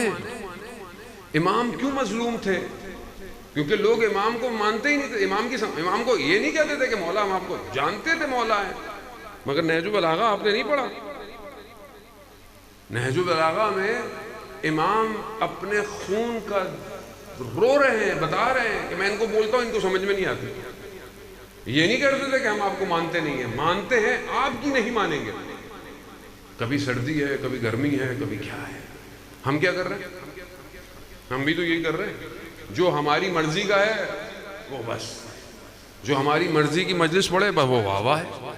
امام کیوں مظلوم تھے؟ کیونکہ لوگ امام کو مانتے ہی نہیں تھے. امام کو یہ نہیں کہتے تھے کہ مولا، ہم آپ کو جانتے تھے مولا ہے. مگر نہج البلاغہ آپ نے نہیں پڑھا؟ نہج البلاغہ میں امام اپنے خون کا رو رہے ہیں، بتا رہے ہیں کہ میں ان کو بولتا ہوں ان کو سمجھ میں نہیں آتی. یہ نہیں کہتے تھے کہ ہم آپ کو مانتے نہیں ہیں، مانتے ہیں، آپ کی نہیں مانیں گے. کبھی سردی ہے، کبھی گرمی ہے، کبھی کیا ہے. ہم کیا کر رہے ہیں؟ ہم بھی تو یہی کر رہے ہیں، جو ہماری مرضی کا ہے وہ بس، جو ہماری مرضی کی مجلس پڑھے بس وہ واہ واہ ہے،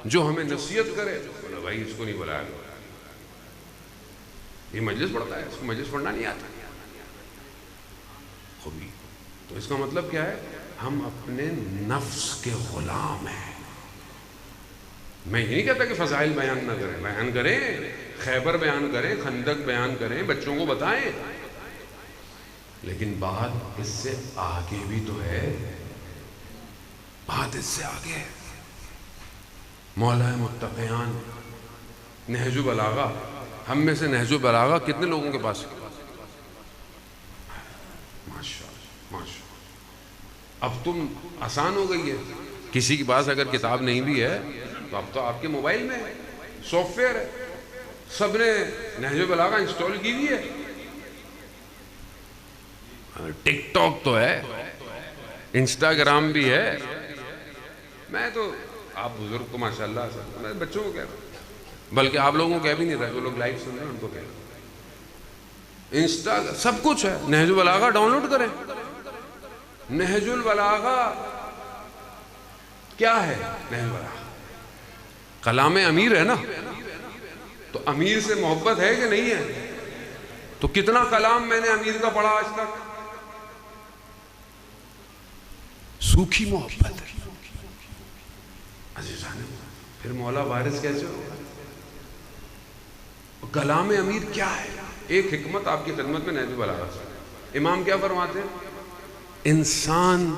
جو ہمیں نصیحت کرے بولا بھائی اس کو نہیں بلایا، یہ مجلس پڑھتا ہے، اس کو مجلس پڑھنا نہیں آتا. خوبی. تو اس کا مطلب کیا ہے؟ ہم اپنے نفس کے غلام ہیں. میں یہ نہیں کہتا کہ فضائل بیان نہ کریں، بیان کریں، خیبر بیان کریں، خندق بیان کریں، بچوں کو بتائیں، لیکن بات اس سے آگے بھی تو ہے، بات اس سے آگے ہے. مولا متقیان نہج البلاغہ ہم میں سے نہج البلاغہ کتنے لوگوں کے پاس؟ ماشاءاللہ ماشاءاللہ۔ اب تم آسان ہو گئی ہے، کسی کے پاس اگر کتاب نہیں بھی ہے تو اب تو آپ کے موبائل میں سافٹ ویئر ہے، سب نے نہج البلاغہ انسٹال کی ہوئی ہے، ٹک ٹاک تو ہے، انسٹاگرام بھی ہے۔ میں تو آپ بزرگ کو ماشاءاللہ، میں بچوں کو کہہ رہا ہوں، بلکہ آپ لوگوں کو کہہ بھی نہیں رہا، جو لوگ لائیو سن رہے ہیں ان کو کہہ رہا ہوں، انسٹا سب کچھ ہے۔ نہج البلاغہ ڈاؤن لوڈ کریں۔ نہج البلاغہ کیا ہے؟ نہج البلاغہ کلام امیر ہے نا، تو امیر سے محبت ہے کہ نہیں ہے؟ تو کتنا کلام میں نے امیر کا پڑھا آج تک؟ سوکھی محبت ہے عزیزان۔ پھر مولا وارث کیسے ہوگا؟ کلام امیر کیا ہے؟ ایک حکمت آپ کی خدمت میں نہج البلاغہ سے امام کیا فرماتے ہیں؟ انسان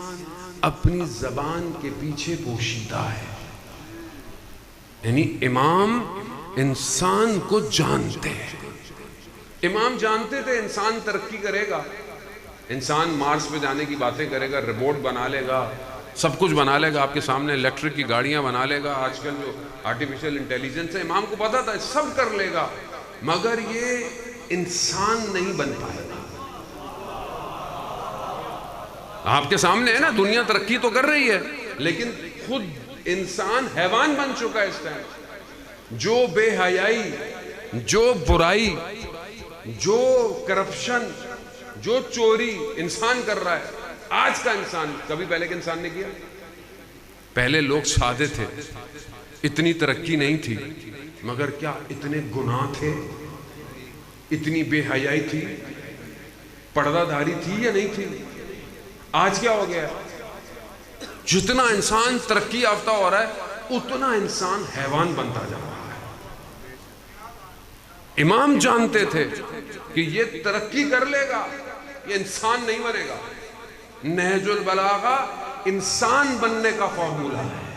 اپنی زبان کے پیچھے پوشیدہ ہے، یعنی امام انسان کو جانتے ہیں۔ امام جانتے تھے انسان ترقی کرے گا، انسان مارس پہ جانے کی باتیں کرے گا، روبوٹ بنا لے گا، سب کچھ بنا لے گا، آپ کے سامنے الیکٹرک کی گاڑیاں بنا لے گا، آج کل جو آرٹیفیشل انٹیلیجنس ہے، امام کو پتا تھا سب کر لے گا، مگر یہ انسان نہیں بن پائے گا۔ آپ کے سامنے ہے نا، دنیا ترقی تو کر رہی ہے لیکن خود انسان حیوان بن چکا ہے اس ٹائم۔ جو بے حیائی، جو برائی، جو کرپشن، جو چوری انسان کر رہا ہے آج کا انسان، کبھی پہلے کے انسان نے کیا؟ پہلے لوگ سادے تھے، اتنی ترقی نہیں تھی، مگر کیا اتنے گناہ تھے، اتنی بے حیائی تھی، پردہ داری تھی یا نہیں تھی؟ آج کیا ہو گیا؟ جتنا انسان ترقی یافتہ ہو رہا ہے اتنا انسان حیوان بنتا جا رہا ہے۔ امام جانتے تھے کہ یہ ترقی کر لے گا، یہ انسان نہیں بنے گا۔ نہج البلاغہ انسان بننے کا فارمولہ ہے۔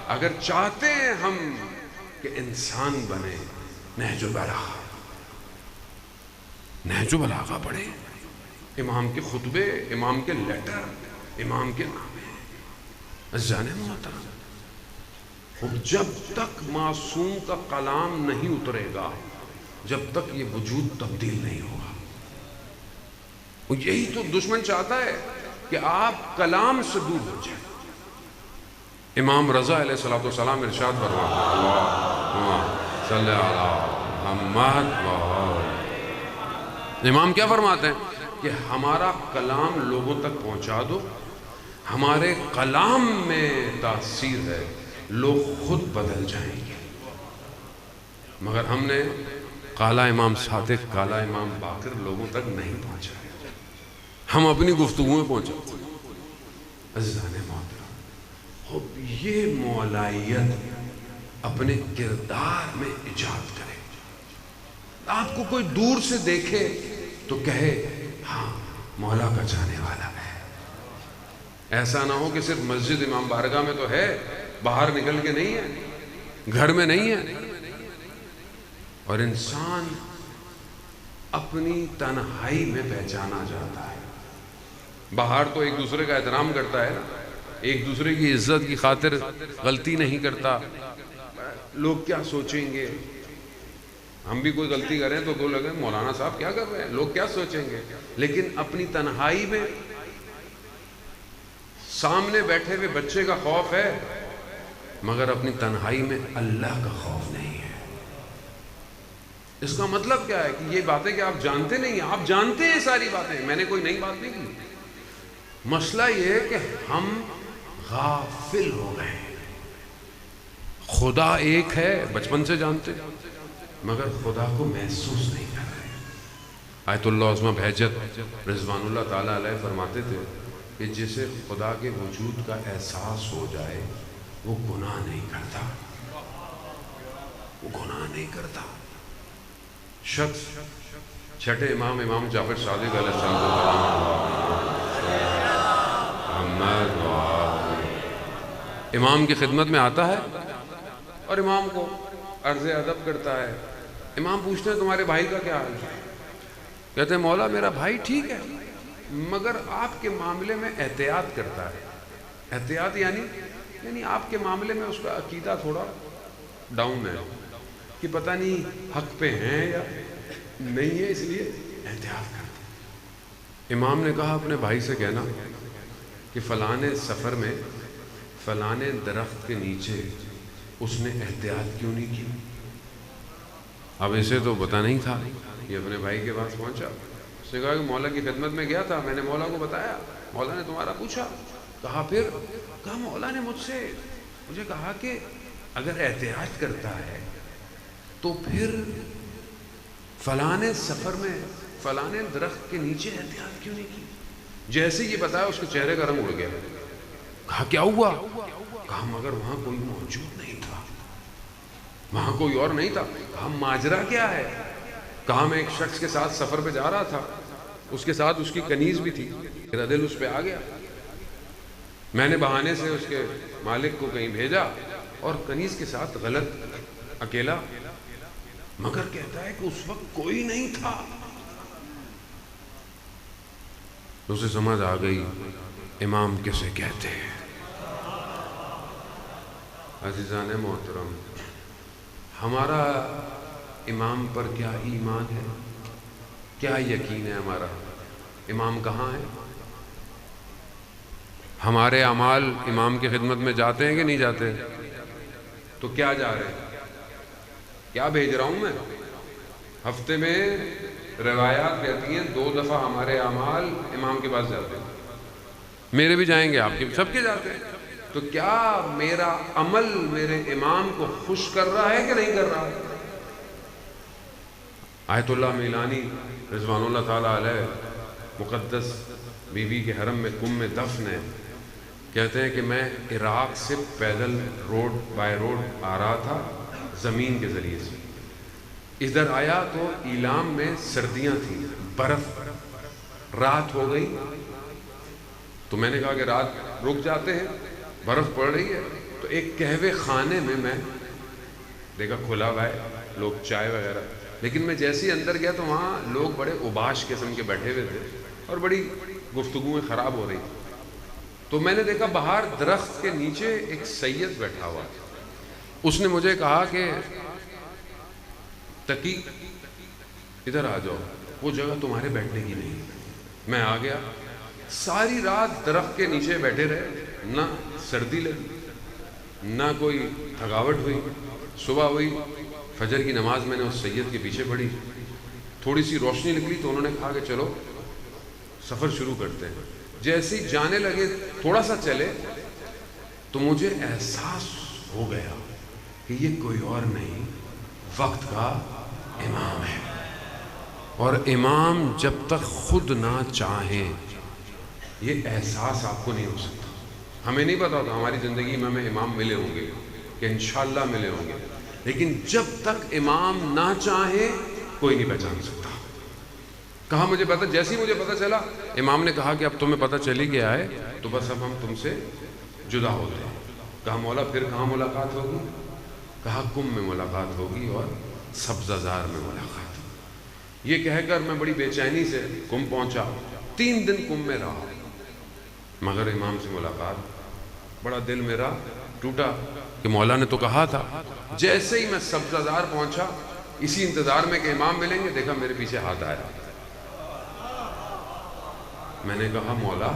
اگر چاہتے ہیں ہم کہ انسان بنے، نہج البلاغہ، نہج البلاغہ پڑھیں، امام کے خطبے، امام کے لیٹر، امام کے نامے، عزیزان محترم۔ جب تک معصوم کا کلام نہیں اترے گا، جب تک یہ وجود تبدیل نہیں ہوگا۔ یہی تو دشمن چاہتا ہے کہ آپ کلام سے دور ہو جائیں۔ امام رضا علیہ السلام ارشاد فرماتے ہیں، اللہم صلی علی محمد وآلہ۔ امام کیا فرماتے ہیں کہ ہمارا کلام لوگوں تک پہنچا دو، ہمارے کلام میں تاثیر ہے، لوگ خود بدل جائیں گے۔ مگر ہم نے کالا امام صادق، کالا امام باقر لوگوں تک نہیں پہنچا، ہم اپنی گفتگو میں پہنچا۔ عزیزان محترم، یہ مولائیت اپنے کردار میں ایجاد کرے۔ آپ کو کوئی دور سے دیکھے تو کہے ہاں مولا کا جانے والا ہے۔ ایسا نہ ہو کہ صرف مسجد امام بارگاہ میں تو ہے، باہر نکل کے نہیں ہے، گھر میں نہیں ہے۔ اور انسان اپنی تنہائی میں پہچانا جاتا ہے۔ باہر تو ایک دوسرے کا احترام کرتا ہے نا، ایک دوسرے کی عزت کی خاطر غلطی نہیں کرتا۔ لوگ کیا سوچیں گے؟ ہم بھی کوئی غلطی کریں تو لگے مولانا صاحب کیا کر رہے ہیں، لوگ کیا سوچیں گے؟ لیکن اپنی تنہائی میں سامنے بیٹھے ہوئے بچے کا خوف ہے، مگر اپنی تنہائی میں اللہ کا خوف نہیں ہے۔ اس کا مطلب کیا ہے کہ یہ باتیں کہ آپ جانتے نہیں ہیں، آپ جانتے ہیں ساری باتیں، میں نے کوئی نئی بات نہیں کی۔ مسئلہ یہ ہے کہ ہم غافل ہو گئے ہیں۔ خدا ایک ہے، بچپن سے جانتے، مگر خدا کو محسوس نہیں کر رہے۔ آیت اللہ عظمہ بہجت رضوان اللہ تعالیٰ علیہ فرماتے تھے کہ جسے خدا کے وجود کا احساس ہو جائے وہ گناہ نہیں کرتا، وہ گناہ نہیں کرتا۔ شخص چھٹے امام جعفر صادق علیہ السلام امام کی خدمت میں آتا ہے اور امام کو عرض ادب کرتا ہے. امام پوچھتے ہیں تمہارے بھائی کا کیا حال ہے؟ کہتے ہیں مولا میرا بھائی ٹھیک ہے مگر آپ کے معاملے میں احتیاط کرتا ہے. احتیاط یعنی آپ کے معاملے میں اس کا عقیدہ تھوڑا ڈاؤن ہے کہ پتہ نہیں حق پہ ہیں یا نہیں ہے، اس لیے احتیاط کرتا ہے. امام نے کہا اپنے بھائی سے کہنا کہ فلانے سفر میں فلانے درخت کے نیچے اس نے احتیاط کیوں نہیں کی. اب اسے تو پتہ نہیں تھا. یہ اپنے بھائی کے پاس پہنچا، اس نے کہا کہ مولا کی خدمت میں گیا تھا، میں نے مولا کو بتایا، مولا نے تمہارا پوچھا. کہا پھر؟ کہا مولا نے مجھے کہا کہ اگر احتیاط کرتا ہے تو پھر فلانے سفر میں فلانے درخت کے نیچے احتیاط کیوں نہیں کی. جیسے یہ بتایا اس کے چہرے کا رنگ اڑ گیا. کہا کیا ہوا؟ کہا مگر وہاں کوئی موجود نہیں تھا، وہاں کوئی اور نہیں تھا. کہا ماجرا کیا ہے؟ کہا میں ایک شخص کے ساتھ سفر پہ جا رہا تھا، اس کے ساتھ اس کی کنیز بھی تھی، میرا دل اس پہ آ گیا، میں نے بہانے سے اس کے مالک کو کہیں بھیجا اور کنیز کے ساتھ غلط اکیلا، مگر کہتا ہے کہ اس وقت کوئی نہیں تھا. اسے سمجھ آ گئی امام کسے کہتے ہیں. عزیزان محترم، ہمارا امام پر کیا ایمان ہے، کیا یقین ہے ہمارا؟ امام کہاں ہے؟ ہمارے اعمال امام کی خدمت میں جاتے ہیں کہ نہیں جاتے؟ تو کیا جا رہے ہیں؟ کیا بھیج رہا ہوں میں؟ ہفتے میں روایات کہتی ہیں 2 دفعہ ہمارے اعمال امام کے پاس جاتے ہیں. میرے بھی جائیں گے، آپ کے سب کے جاتے ہیں. تو کیا میرا عمل میرے امام کو خوش کر رہا ہے کہ نہیں کر رہا ہے؟ آیت اللہ میلانی رضوان اللہ تعالیٰ علیہ مقدس بیوی کے حرم میں کم میں دفن ہے. کہتے ہیں کہ میں عراق سے پیدل بائی روڈ آ رہا تھا زمین کے ذریعے سے. ادھر آیا تو ایلام میں سردیاں تھیں، برف، رات ہو گئی. تو میں نے کہا کہ رات رک جاتے ہیں، برف پڑ رہی ہے. تو ایک قہوے خانے میں دیکھا کھلا ہوا ہے، لوگ چائے وغیرہ، لیکن میں جیسے ہی اندر گیا تو وہاں لوگ بڑے اوباش قسم کے بیٹھے ہوئے تھے اور بڑی گفتگویں خراب ہو رہی تھی. تو میں نے دیکھا باہر درخت کے نیچے ایک سید بیٹھا ہوا. اس نے مجھے کہا کہ تقی ادھر آ جاؤ، وہ جگہ تمہارے بیٹھنے کی نہیں. میں آ گیا. ساری رات درخت کے نیچے بیٹھے رہے، نہ سردی لگی نہ کوئی تھکاوٹ ہوئی. صبح ہوئی، فجر کی نماز میں نے اس سید کے پیچھے پڑھی. تھوڑی سی روشنی نکلی تو انہوں نے کہا کہ چلو سفر شروع کرتے ہیں. جیسے ہی جانے لگے، تھوڑا سا چلے تو مجھے احساس ہو گیا کہ یہ کوئی اور نہیں، وقت کا امام ہے. اور امام جب تک خود نہ چاہیں یہ احساس آپ کو نہیں ہو سکتا. ہمیں نہیں پتا ہوتا ہماری زندگی میں ہمیں امام ملے ہوں گے کہ انشاءاللہ ملے ہوں گے، لیکن جب تک امام نہ چاہے کوئی نہیں پہچان سکتا. کہا مجھے پتا، جیسے ہی مجھے پتا چلا امام نے کہا کہ اب تمہیں پتا چلی گیا ہے تو بس اب ہم تم سے جدا ہوتے ہیں. کہا مولا پھر کہاں ملاقات ہوگی؟ کہا کم میں ملاقات ہوگی اور سبزہ زار میں ملاقات ہوگی. یہ کہہ کر میں بڑی بے چینی سے کم پہنچا. 3 دن کم میں رہا مگر امام سے ملاقات. بڑا دل میرا ٹوٹا کہ مولا نے تو کہا تھا. جیسے ہی میں سبزہ زار پہنچا، اسی انتظار میں کہ امام ملیں گے، دیکھا میرے پیچھے ہاتھ آیا. میں نے کہا مولا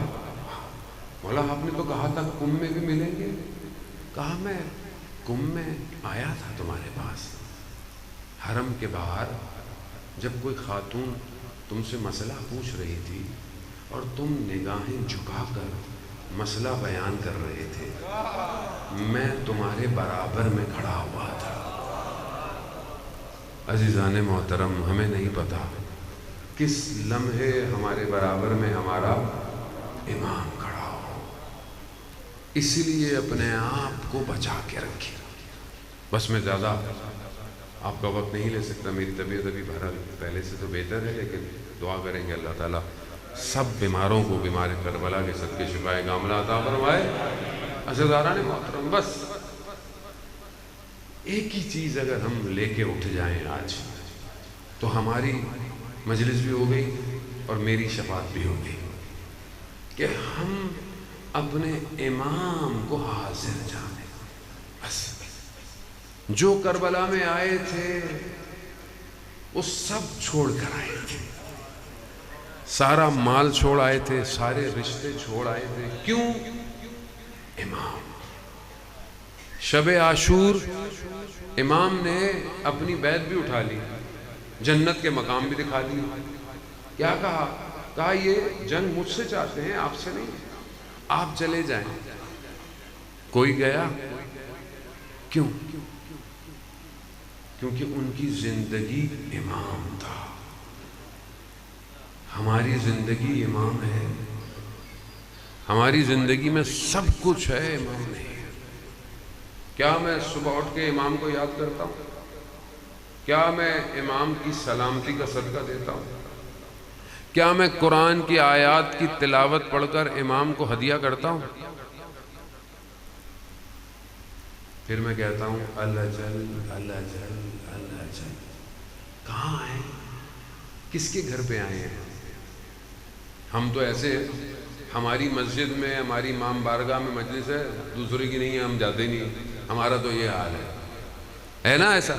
آپ نے تو کہا تھا کم میں بھی ملیں گے. کہا میں کم میں آیا تھا تمہارے پاس، حرم کے باہر جب کوئی خاتون تم سے مسئلہ پوچھ رہی تھی اور تم نگاہیں جھکا کر مسئلہ بیان کر رہے تھے، میں تمہارے برابر میں کھڑا ہوا تھا. عزیزان محترم، ہمیں نہیں پتا کس لمحے ہمارے برابر میں ہمارا امام کھڑا ہو. اسی لیے اپنے آپ کو بچا کے رکھیں. بس میں زیادہ آپ کا وقت نہیں لے سکتا، میری طبیعت ابھی بہرحال پہلے سے تو بہتر ہے، لیکن دعا کریں گے اللہ تعالیٰ سب بیماروں کو بیمار کربلا کے صدقے شفائے کاملہ عطا فرمائے. عزیزاران محترم، بس ایک ہی چیز اگر ہم لے کے اٹھ جائیں آج تو ہماری مجلس بھی ہو گئی اور میری شفاعت بھی ہو گئی، کہ ہم اپنے امام کو حاضر جانیں۔ بس جو کربلا میں آئے تھے وہ سب چھوڑ کر آئے تھے، سارا مال چھوڑ آئے تھے، سارے رشتے چھوڑ آئے تھے، کیوں؟ امام۔ شب عاشور امام نے اپنی بیعت بھی اٹھا لی، جنت کے مقام بھی دکھا دی۔ کیا کہا؟ کہا یہ جنگ مجھ سے چاہتے ہیں، آپ سے نہیں، آپ چلے جائیں۔ کوئی گیا؟ کیوں؟ کیونکہ ان کی زندگی امام تھا۔ ہماری زندگی امام ہے، ہماری زندگی میں سب کچھ ہے، امام نہیں ہے۔ کیا میں صبح اٹھ کے امام کو یاد کرتا ہوں؟ کیا میں امام کی سلامتی کا صدقہ دیتا ہوں؟ کیا میں قرآن کی آیات کی تلاوت پڑھ کر امام کو ہدیہ کرتا ہوں؟ پھر میں کہتا ہوں اللہ جل اللہ جل اللہ جل، کہاں ہیں؟ کس کے گھر پہ آئے ہیں؟ ہم تو ایسے، ہماری مسجد میں، ہماری امام بارگاہ میں مجلس ہے، دوسرے کی نہیں ہے، ہم جاتے نہیں، ہمارا تو یہ حال ہے نا ایسا؟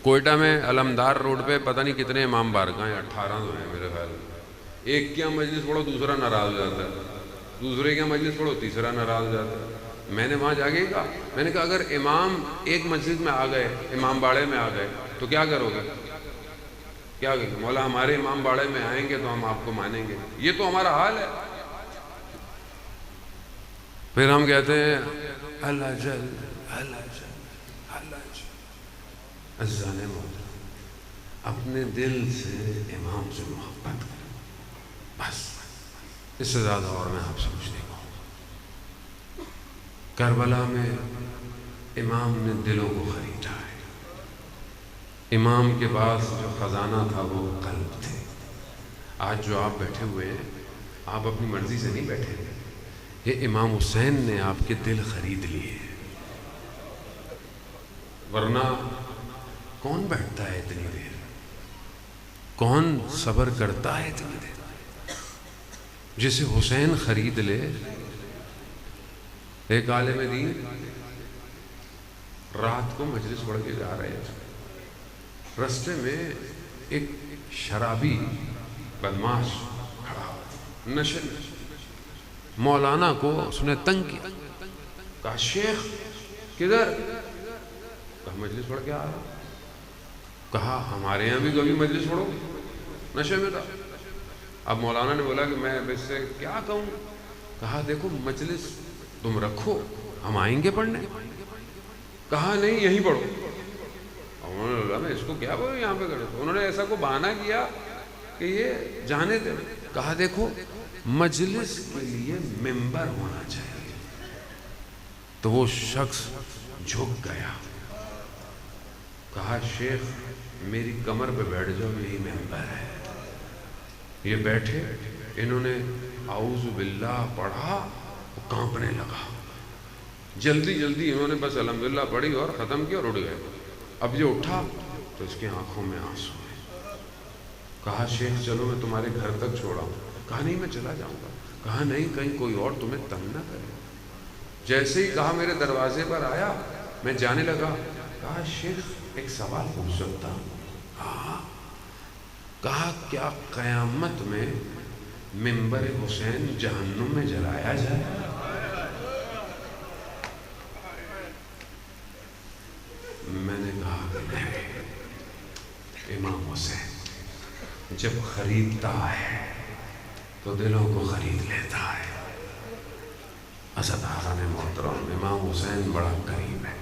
کوئٹہ میں علمدار روڈ پہ پتہ نہیں کتنے امام بارگاہ ہیں، 18 تو ہیں میرے خیال میں۔ ایک کیا مجلس پڑھو دوسرا ناراض ہو جاتا ہے، دوسرے کیا مجلس پڑھو تیسرا ناراض ہو جاتا ہے۔ میں نے وہاں جا کے کہا، میں نے کہا اگر امام ایک مسجد میں آ گئے، امام باڑے میں آ گئے تو کیا کرو گے؟ کیا کہیں گے؟ مولا ہمارے امام باڑے میں آئیں گے تو ہم آپ کو مانیں گے، یہ تو ہمارا حال ہے۔ پھر ہم کہتے ہیں اللہ جل اللہ جل اللہ جل۔ عزیزان محترم، اپنے دل سے امام سے محبت کریں، بس اس سے زیادہ اور میں آپ سے کچھ نہیں کہوں۔ کربلا میں امام نے دلوں کو خریدا ہے۔ امام کے پاس جو خزانہ تھا وہ قلب تھے۔ آج جو آپ بیٹھے ہوئے ہیں، آپ اپنی مرضی سے نہیں بیٹھے ہیں، یہ امام حسین نے آپ کے دل خرید لیے، ورنہ کون بیٹھتا ہے اتنی دیر؟ کون صبر کرتا ہے اتنی دیر؟ جسے حسین خرید لے۔ ایک عالم دین رات کو مجلس پڑھ کے جا رہے تھے، رستے میں ایک شرابی بدماش کھڑا، نشے میں، مولانا کو اس نے تنگ کیا، کہا شیخ کدھر؟ کہا مجلس پڑھ کے آ رہا۔ کہا ہمارے یہاں بھی کبھی مجلس پڑھو؟ نشے میں تھا۔ اب مولانا نے بولا کہ میں اس سے کیا کہوں؟ کہا دیکھو مجلس تم رکھو، ہم آئیں گے پڑھنے۔ کہا نہیں یہیں پڑھو۔ انہوں نے بولا میں اس کو کیا بولوں یہاں پہ کرے؟ انہوں نے ایسا کو بہانہ کیا کہ یہ جانے دے۔ کہا دیکھو مجلس کے لیے ممبر ہونا چاہیے۔ تو وہ شخص جھک گیا، کہا شیخ میری کمر پہ بیٹھ جاؤ، یہی ممبر ہے۔ یہ بیٹھے، انہوں نے اعوذ باللہ پڑھا، وہ کانپنے لگا۔ جلدی جلدی انہوں نے بس الحمدللہ پڑھی اور ختم کی اور اٹھ گئے۔ اب یہ اٹھا تو اس کی آنکھوں میں آنسو ہیں۔ کہا شیخ چلو میں تمہارے گھر تک چھوڑا ہوں۔ کہا نہیں میں چلا جاؤں گا۔ کہا نہیں کہیں کوئی اور تمہیں تنگ نہ کرے۔ جیسے ہی کہا میرے دروازے پر آیا، میں جانے لگا۔ کہا شیخ ایک سوال پوچھ سکتا ہوں؟ ہاں۔ کہا کیا قیامت میں منبر حسین جہنم میں جلایا جائے؟ میں نے کہا کہ نہیں، امام حسین جب خریدتا ہے تو دلوں کو خرید لیتا ہے۔ عزیزان محترم، امام حسین بڑا کریم ہے۔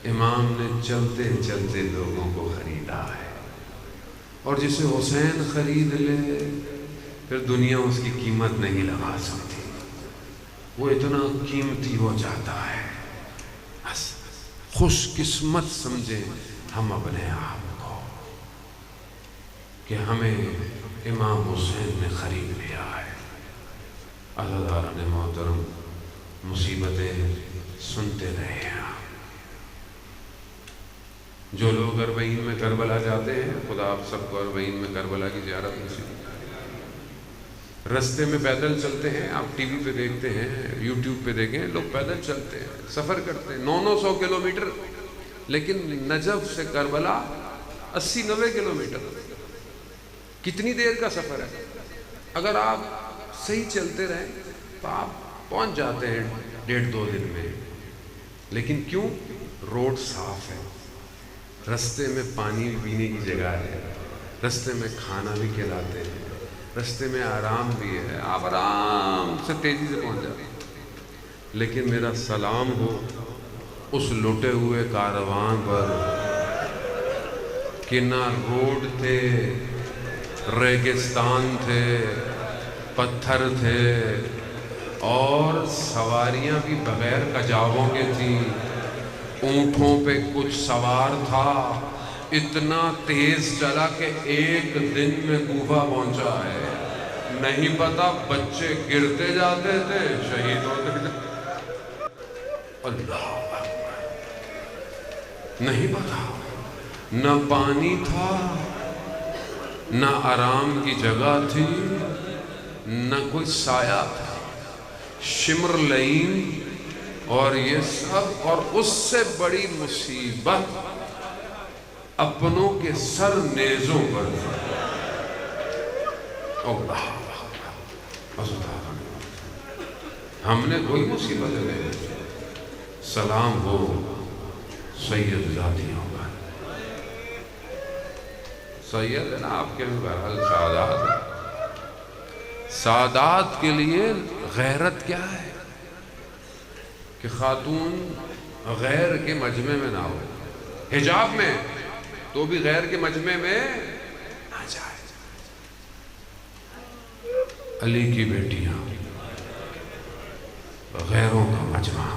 امام نے چلتے چلتے لوگوں کو خریدا ہے، اور جسے حسین خرید لے پھر دنیا اس کی قیمت نہیں لگا سکتی، وہ اتنا قیمتی ہو جاتا ہے۔ بس خوش قسمت سمجھیں ہم اپنے آپ کو کہ ہمیں امام حسین نے خرید لیا ہے۔ عزیزان محترم، مصیبتیں سنتے رہے ہیں. جو لوگ اربعین میں کربلا جاتے ہیں، خدا آپ سب کو اربعین میں کربلا کی زیارت نصیب. رستے میں پیدل چلتے ہیں، آپ ٹی وی پہ دیکھتے ہیں، یوٹیوب پہ دیکھیں، لوگ پیدل چلتے ہیں، سفر کرتے ہیں 900 کلومیٹر، لیکن نجف سے کربلا 80-90 کلومیٹر. کتنی دیر کا سفر ہے؟ اگر آپ صحیح چلتے رہیں تو آپ پہنچ جاتے ہیں 1.5-2 دن میں. لیکن کیوں؟ روڈ صاف ہے، رستے میں پانی پینے کی جگہ ہے، رستے میں کھانا بھی کھلاتے ہیں، رستے میں آرام بھی ہے، آپ آرام سے تیزی سے پہنچ جاتے ہیں. لیکن میرا سلام ہو اس لٹے ہوئے کارواں پر کہ نہ روڈ تھے، ریگستان تھے، پتھر تھے، اور سواریاں بھی بغیر کجاووں کے تھیں. اونٹوں پہ کچھ سوار تھا، اتنا تیز چلا کہ 1 دن میں کوفہ پہنچا ہے. نہیں پتا بچے گرتے جاتے تھے، شہید ہوتے تھے. اللہ اکبر. نہیں پتا، نہ پانی تھا، نہ آرام کی جگہ تھی، نہ کوئی سایہ تھا. شمر لئیم اور یہ سب، اور اس سے بڑی مصیبت اپنوں کے سر نیزوں پر. اللہ ہم نے کوئی مصیبت نہیں. سلام ہو سید ذاتیوں پر. سید ہے نا آپ کے بھی بہرحال سعادات ہے. سعادات کے لیے غیرت کیا ہے کہ خاتون غیر کے مجمع میں نہ ہو، حجاب میں تو بھی غیر کے مجمع میں نہ جائے. علی کی بیٹیاں غیروں کا مجمع.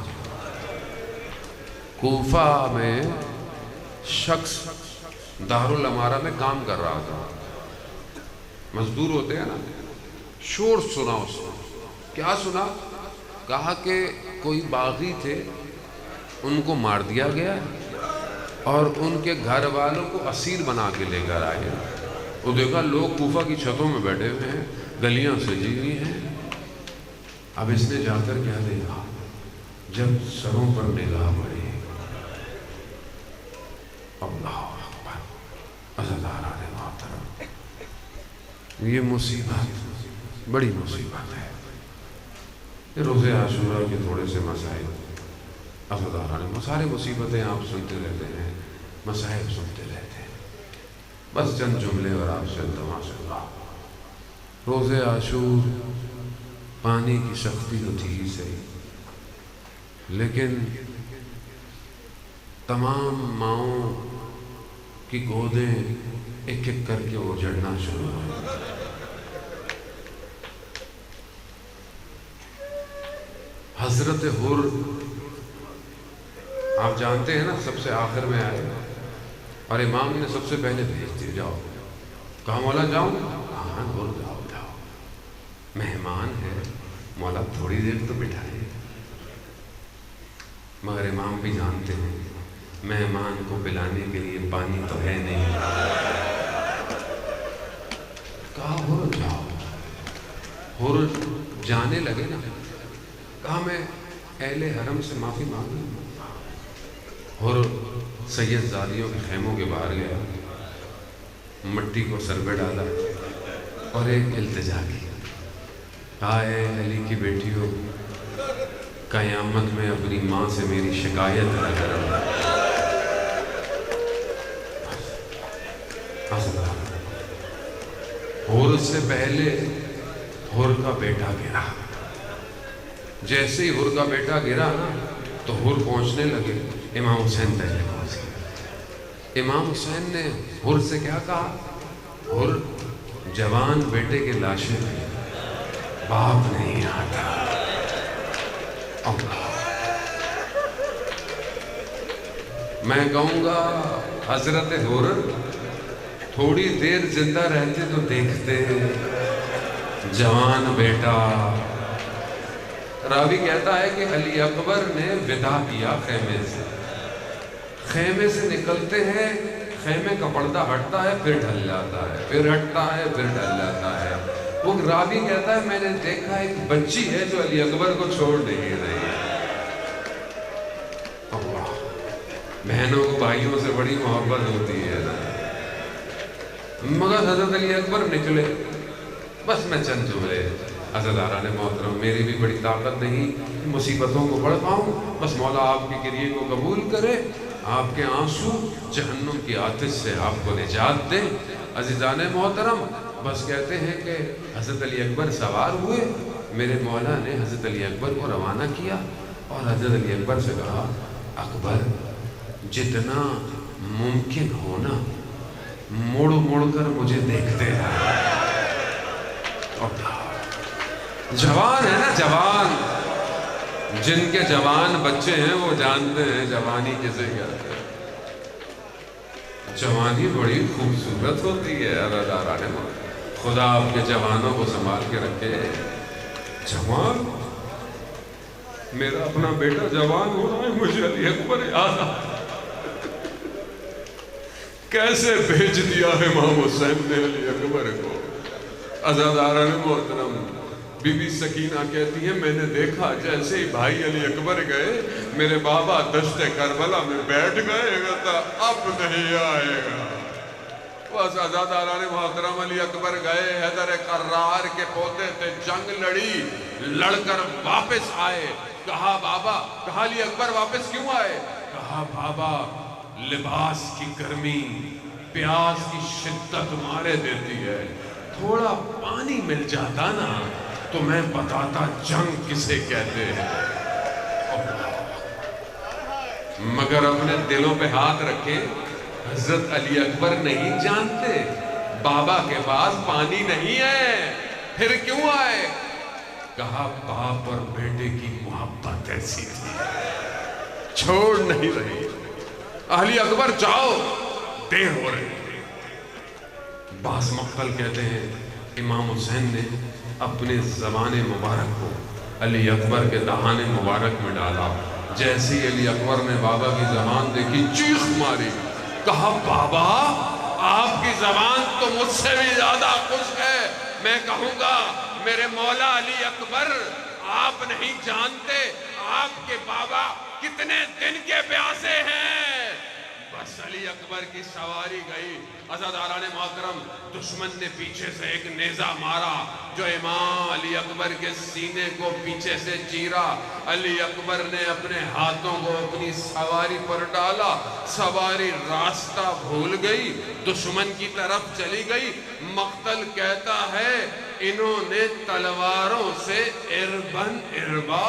کوفہ میں شخص دارالامارہ میں کام کر رہا تھا، مزدور ہوتے ہیں نا. شور سنا اس نے. کیا سنا؟ کہا کہ کوئی باغی تھے، ان کو مار دیا گیا اور ان کے گھر والوں کو اسیر بنا کے لے کر آئے. وہ دیکھا لوگ کوفہ کی چھتوں میں بیٹھے ہوئے ہیں، گلیاں سجی ہوئی ہیں. اب اس نے جا کر کیا دیکھا؟ جب سروں پر نگاہ پڑی، اللہ اکبر. عزیزان محترم، یہ مصیبت بڑی مصیبت ہے. یہ روزے عاشورہ کے تھوڑے سے مسائل. عزیزان، سارے مصیبتیں آپ سنتے رہتے ہیں، مسائل سنتے رہتے ہیں. بس چند جملے اور آپ سے ماشاء اللہ. روزے عاشور پانی کی سختی تو تھی ہی صحیح، لیکن تمام ماؤں کی گودیں ایک ایک کر کے اجڑنا شروع ہوئی. حضرت حر آپ جانتے ہیں نا، سب سے آخر میں آئے اور امام نے سب سے پہلے بھیج دیا، جاؤ. کہا مولا جاؤں؟ ہاں حر جاؤ جاؤ، مہمان ہے، مولا تھوڑی دیر تو بٹھائے. مگر امام بھی جانتے ہیں مہمان کو پلانے کے لیے پانی تو ہے نہیں. کہا حر جاؤ. حر جانے لگے نا، کہا میں اہل حرم سے معافی مانگوں. حر سید زادیوں کے خیموں کے باہر گیا، مٹی کو سر پہ ڈالا اور ایک التجا کی. کہا اے علی کی بیٹیوں، قیامت میں اپنی ماں سے میری شکایت نہ کرنا. حر سے پہلے حر کا بیٹا گرا. جیسے ہی حر کا بیٹا گرا تو حر پہنچنے لگے. امام حسین پہلے پہنچ گئے. امام حسین نے حر سے کیا کہا؟ حر جوان بیٹے کے لاشیں میں باپ نہیں آتا. اللہ، میں کہوں گا حضرت حر تھوڑی دیر زندہ رہتے تو دیکھتے جوان بیٹا راوی کہتا ہے کہ علی اکبر نے ودا کیا خیمے سے، خیمے سے نکلتے ہیں، خیمے کا پردہ ہٹتا ہے پھر ڈھل جاتا ہے، پھر ہٹتا ہے پھر ڈھل جاتا ہے۔ وہ راوی کہتا ہے میں نے دیکھا ایک بچی ہے جو علی اکبر کو چھوڑ نہیں رہی۔ اللہ، بہنوں کو بھائیوں سے بڑی محبت ہوتی ہے نا۔ مگر حضرت علی اکبر نکلے، بس میں چند جملے عزیزان محترم، میری بھی بڑی طاقت نہیں مصیبتوں کو پڑھ پاؤں، بس مولا آپ کی گریے کو قبول کرے، آپ کے آنسو جہنم کی آتش سے آپ کو نجات دے۔ عزیزان محترم، بس کہتے ہیں کہ حضرت علی اکبر سوار ہوئے، میرے مولا نے حضرت علی اکبر کو روانہ کیا اور حضرت علی اکبر سے کہا اکبر جتنا ممکن ہونا مڑ مڑ کر مجھے دیکھتے رہا۔ جوان ہے نا، جوان، جن کے جوان بچے ہیں وہ جانتے ہیں جوانی کسے کہتے ہیں۔ جوانی بڑی خوبصورت ہوتی ہے، عزیزان محترم، خدا آپ کے جوانوں کو سنبھال کے رکھے۔ جوان، میرا اپنا بیٹا جوان ہو رہا ہے، مجھے علی اکبر یاد آ کیسے بھیج دیا ہے امام حسین نے علی اکبر کو۔ عزیزان محترم، بی بی سکینہ کہتی ہے میں نے دیکھا جیسے ہی بھائی علی اکبر گئے میرے بابا دشت کربلا میں بیٹھ گئے، کہتا اب نہیں آئے گا۔ بس عزیزان محترم، علی اکبر گئے، حیدر کرار کے پوتے تھے، جنگ لڑی، لڑ کر واپس آئے، کہا بابا، کہا علی اکبر واپس کیوں آئے؟ کہا بابا لباس کی گرمی پیاس کی شدت مارے دیتی ہے، تھوڑا پانی مل جاتا نا تو میں بتاتا جنگ کسے کہتے ہیں۔ مگر اپنے دلوں پہ ہاتھ رکھے، حضرت علی اکبر نہیں جانتے بابا کے پاس پانی نہیں ہے، پھر کیوں آئے؟ کہا باپ اور بیٹے کی محبت ایسی تھی، چھوڑ نہیں رہی، علی اکبر جاؤ، دیر ہو رہی۔ بعض مقتل کہتے ہیں امام حسین نے اپنے زبان مبارک کو علی اکبر کے دہانے مبارک میں ڈالا، جیسے ہی علی اکبر نے بابا کی زبان دیکھی چیخ ماری، کہا بابا آپ کی زبان تو مجھ سے بھی زیادہ خوش ہے، میں کہوں گا میرے مولا علی اکبر آپ نہیں جانتے آپ کے بابا کتنے دن کے پیاسے ہیں۔ بس علی اکبر کی سواری گئی، عزیزان محترم، دشمن نے پیچھے سے ایک نیزہ مارا جو امام علی اکبر کے سینے کو پیچھے سے چیرا، علی اکبر نے اپنے ہاتھوں کو اپنی سواری پر ڈالا، سواری راستہ بھول گئی، دشمن کی طرف چلی گئی۔ مقتل کہتا ہے انہوں نے تلواروں سے اربن اربا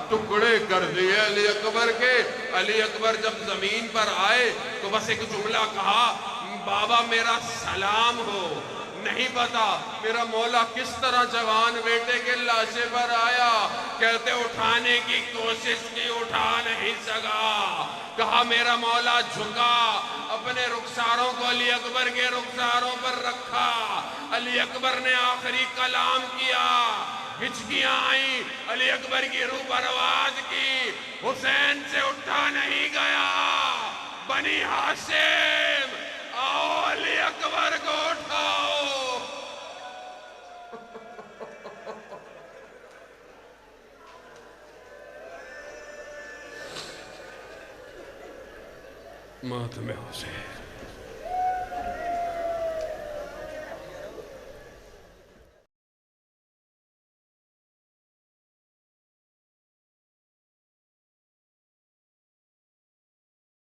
ٹکڑے کر دیے علی اکبر کے۔ علی اکبر جب زمین پر آئے تو بس ایک جملہ کہا بابا میرا سلام ہو، نہیں پتا میرا مولا کس طرح جوان بیٹے کے لاشے پر آیا، کہتے اٹھانے کی کوشش کی اٹھا نہیں سکا، کہا میرا مولا جھکا، اپنے رخساروں کو علی اکبر کے رخساروں پر رکھا، علی اکبر نے آخری کلام کیا، ہچکیاں آئیں، علی اکبر کی روح پرواز کی، حسین سے اٹھا نہیں گیا، بنی ہاشم آؤ علی اکبر کو اٹھاؤ۔ ماتم حسین۔